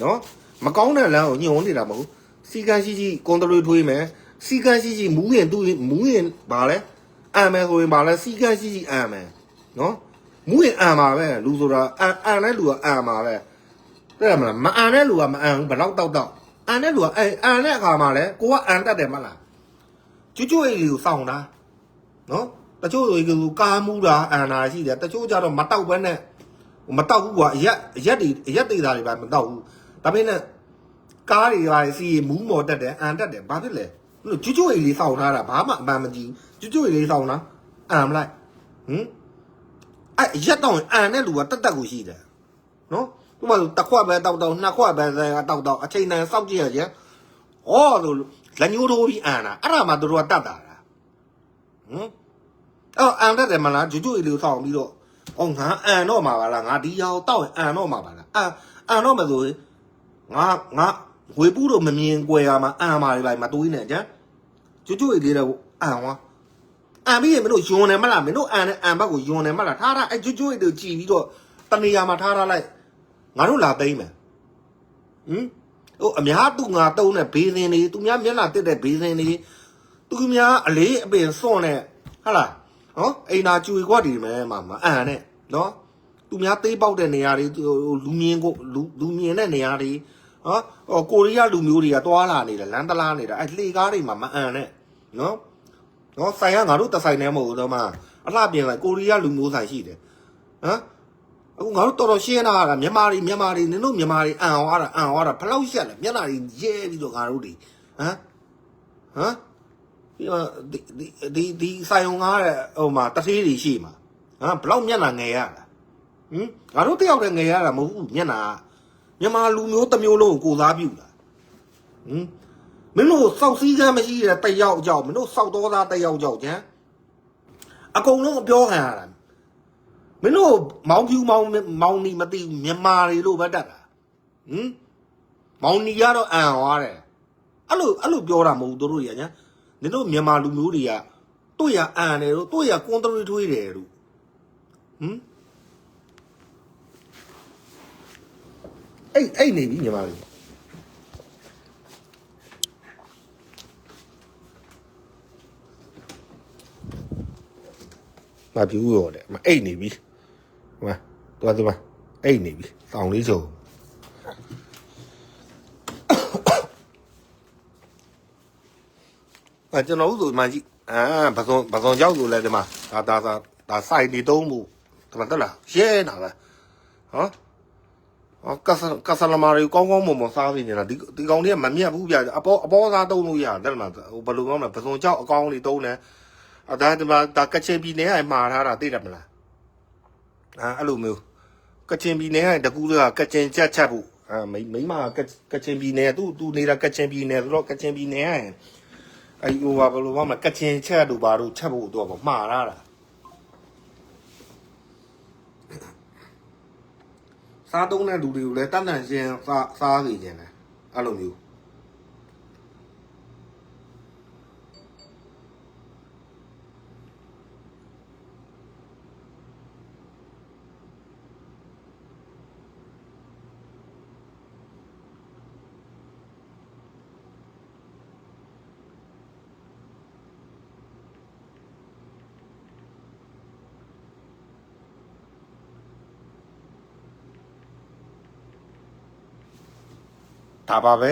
နော်မကောင်းတဲ့လမ်းကိုညှို့နေတာမဟုတ်စီကန်းရှိကွန်ထရီထွေးမယ်စီကန်းရှိမူးရင်ဘာလဲအံမယ်ဆိုရင်ဘာလဲစီကန်းရှိအံမယ်နော်မူးရင်အံပါပဲလူဆိုတာအံတဲ့လူကအံပါပဲတဲ့မလားမအံတဲ့လူကမအံဘူးဘယ်တော့တောက်အံတဲ့လူကအံတဲ့အခါမှာလဲကိုကအံတတ်တယ်မလားကျွအိလေးကိုစောင့်တာနော်တချို့ဆိုကားမူးတာအံတာရှိတယ်တချို့ကြတော့မတောက်ဘဲနဲ့မတောက်ဘူးကွာအရက်သေးတာတွေပါမတောက်ဘူးဒါပေမဲ့ကားတွေပါစီမူးမော်တက်တယ်အန်တက်တယ်ဘာဖြစ်လဲလို့ကျွတ်အိလေးစောင့်ထားတာဘာမှအမှန်မကြည့်ဘူးကျွတ်အိလေးစောင့်တာအန်မလိုက်အဲ့ရက်တော့အန်တဲ့လူကတက်ကိုရှိတယ်နော်သူကတစ်ခွက်ပဲတောက်နှစ်ခွက်ပဲတောက်အချိန်တန်စောက်ကြည့်ရကျဩလို့လက်ညှိုးထိုးပြီးအန်တာအဲ့ဒါမှသူတို့ကတတ်တာအဲ့အန်တက်တယ်မလားကျွတ်အိလေးစောင့်ပြီးတော့ငါအန်တော့မှာပါလားငါဒီရောက်တောက်ရင်အန်တော့မှာပါလားအန်တော့မှာဆိုရင်ငါဝေပူးတော့မမြင်ကွယ်ရမှာအံပါလိုက်မတွေးနဲ့ကြကျွတ်လေးတော့အံဝါအံပြီးရင်မင်းတို့ယွန်တယ်မလားမင်းတို့အံနဲ့အံဘက်ကိုယွန်တယ်မလားထားအဲ့ကျွတ်လေးကြည်ပြီးတော့တနေရာမှာထားလိုက်ငါတို့လာသိမ်းမယ်ဟိုအများသူငါတုံးတဲ့ဘေးစင်တွေသူများမျက်နှာတက်တဲ့ဘေးစင်တွေသူများအလေးအပင်စွန့်နဲ့ဟာလားနော်အိမ်နာကျွေခွက်တွေမဲမှာမအံနဲ့နော်သူများသေးပေါက်တဲ့နေရာတွေလူမြင်တဲ့နေရာတွေကိုရီးယားလူမျိုးတွေကတွာလာနေတယ်လမ်းတလားနေတာအဲ့လှေကားတွေမှာမအန်နဲ့နော်ဆိုင်ကငါတို့တဆိုင်နေမဟုတ်တော့မှအလှပြင်လိုက်ကိုရီးယားလူမျိုးဆိုင်ရှိတယ်အခုငါတို့တော်တော်ရှင်းလာတာမြန်မာတွေနင်တို့မြန်မာတွေအန်သွားတာဘယ်လောက်ရှက်လဲမျက်နှာတွေရဲပြီးတော့ငါတို့တွေဒီဆိုင်ုံငါတဲ့ဟိုမှာတသေးတွေရှိမှာဘယ်လောက်မျက်နှာငယ်ရတာငါတို့တယောက်တည်းငယ်ရတာမဟုတ်ဘူးမျက်နှာမြန်မာလူမျိုးတစ်မျိုးလုံးကိုစားပြုတာမင်းတို့စောက်စည်းကမ်းမရှိတဲ့တယောက်ကြောက်မင်းတို့စောက်တော်သားတယောက်ကြောက်ကျန်အကုန်လုံးအပြောခံရတာမ မင်းတို့မောင်ဖြူမောင်နီမသိဘူးမြန်မာတွေလို့ပဲတတ်တာမောင်နီကတော့အံသွားတယ်အဲ့လိုပြောတာမဟုတ်တို့တွေကညာနင်တို့မြန်မာလူမျိုးတွေကတို့ရအံတယ်တို့တို့ရကွန်ထရီထွေးတယ်တို့အဲ့နေပြီမြန်မာတွေမပြူရောတဲ့မအိတ်နေပြီဟိုမှာသွားသွားအိတ်နေပြီတောင်လေးချုံကျွန်တော်တို့ဆိုမှကြည့်ဘာစုံရောက်လို့လဲဒီမှာဒါစိုက်နေတုံးမှုဒီမှာတက်လားရဲနာပဲဟောကဆလမာရီကောင်းကောင်းမွန်မွန်စားနေနေတာဒီကောင်တွေကမမြတ်ဘူးဗျအပေါ်စားတုံးလို့ရတယ်မှာဟိုဘယ်လိုကောင်းလဲဘာစုံကြောက်အကောင်းလေးတုံးတယ်ဒီမှာဒါကချင်ပြည်နယ်ကမှာထားတာသိတယ်မလားအဲ့လိုမျိုးကချင်ပြည်နယ်ကတကူကကချင်ချက်ဖို့မိမကချင်ပြည်နယ်သူနေတာကချင်ပြည်နယ်ဆိုတော့ကချင်ပြည်နယ်ကအဲ့ဟိုဘာလို့မကချင်ချက်တို့ဘာတို့ချက်ဖို့တော့မှားထားတာစားတုံးတဲ့လူတွေကိုလည်းတတ်တန်ရှင်းစားနေကြတယ်အဲ့လိုမျိုးဒါပါပဲ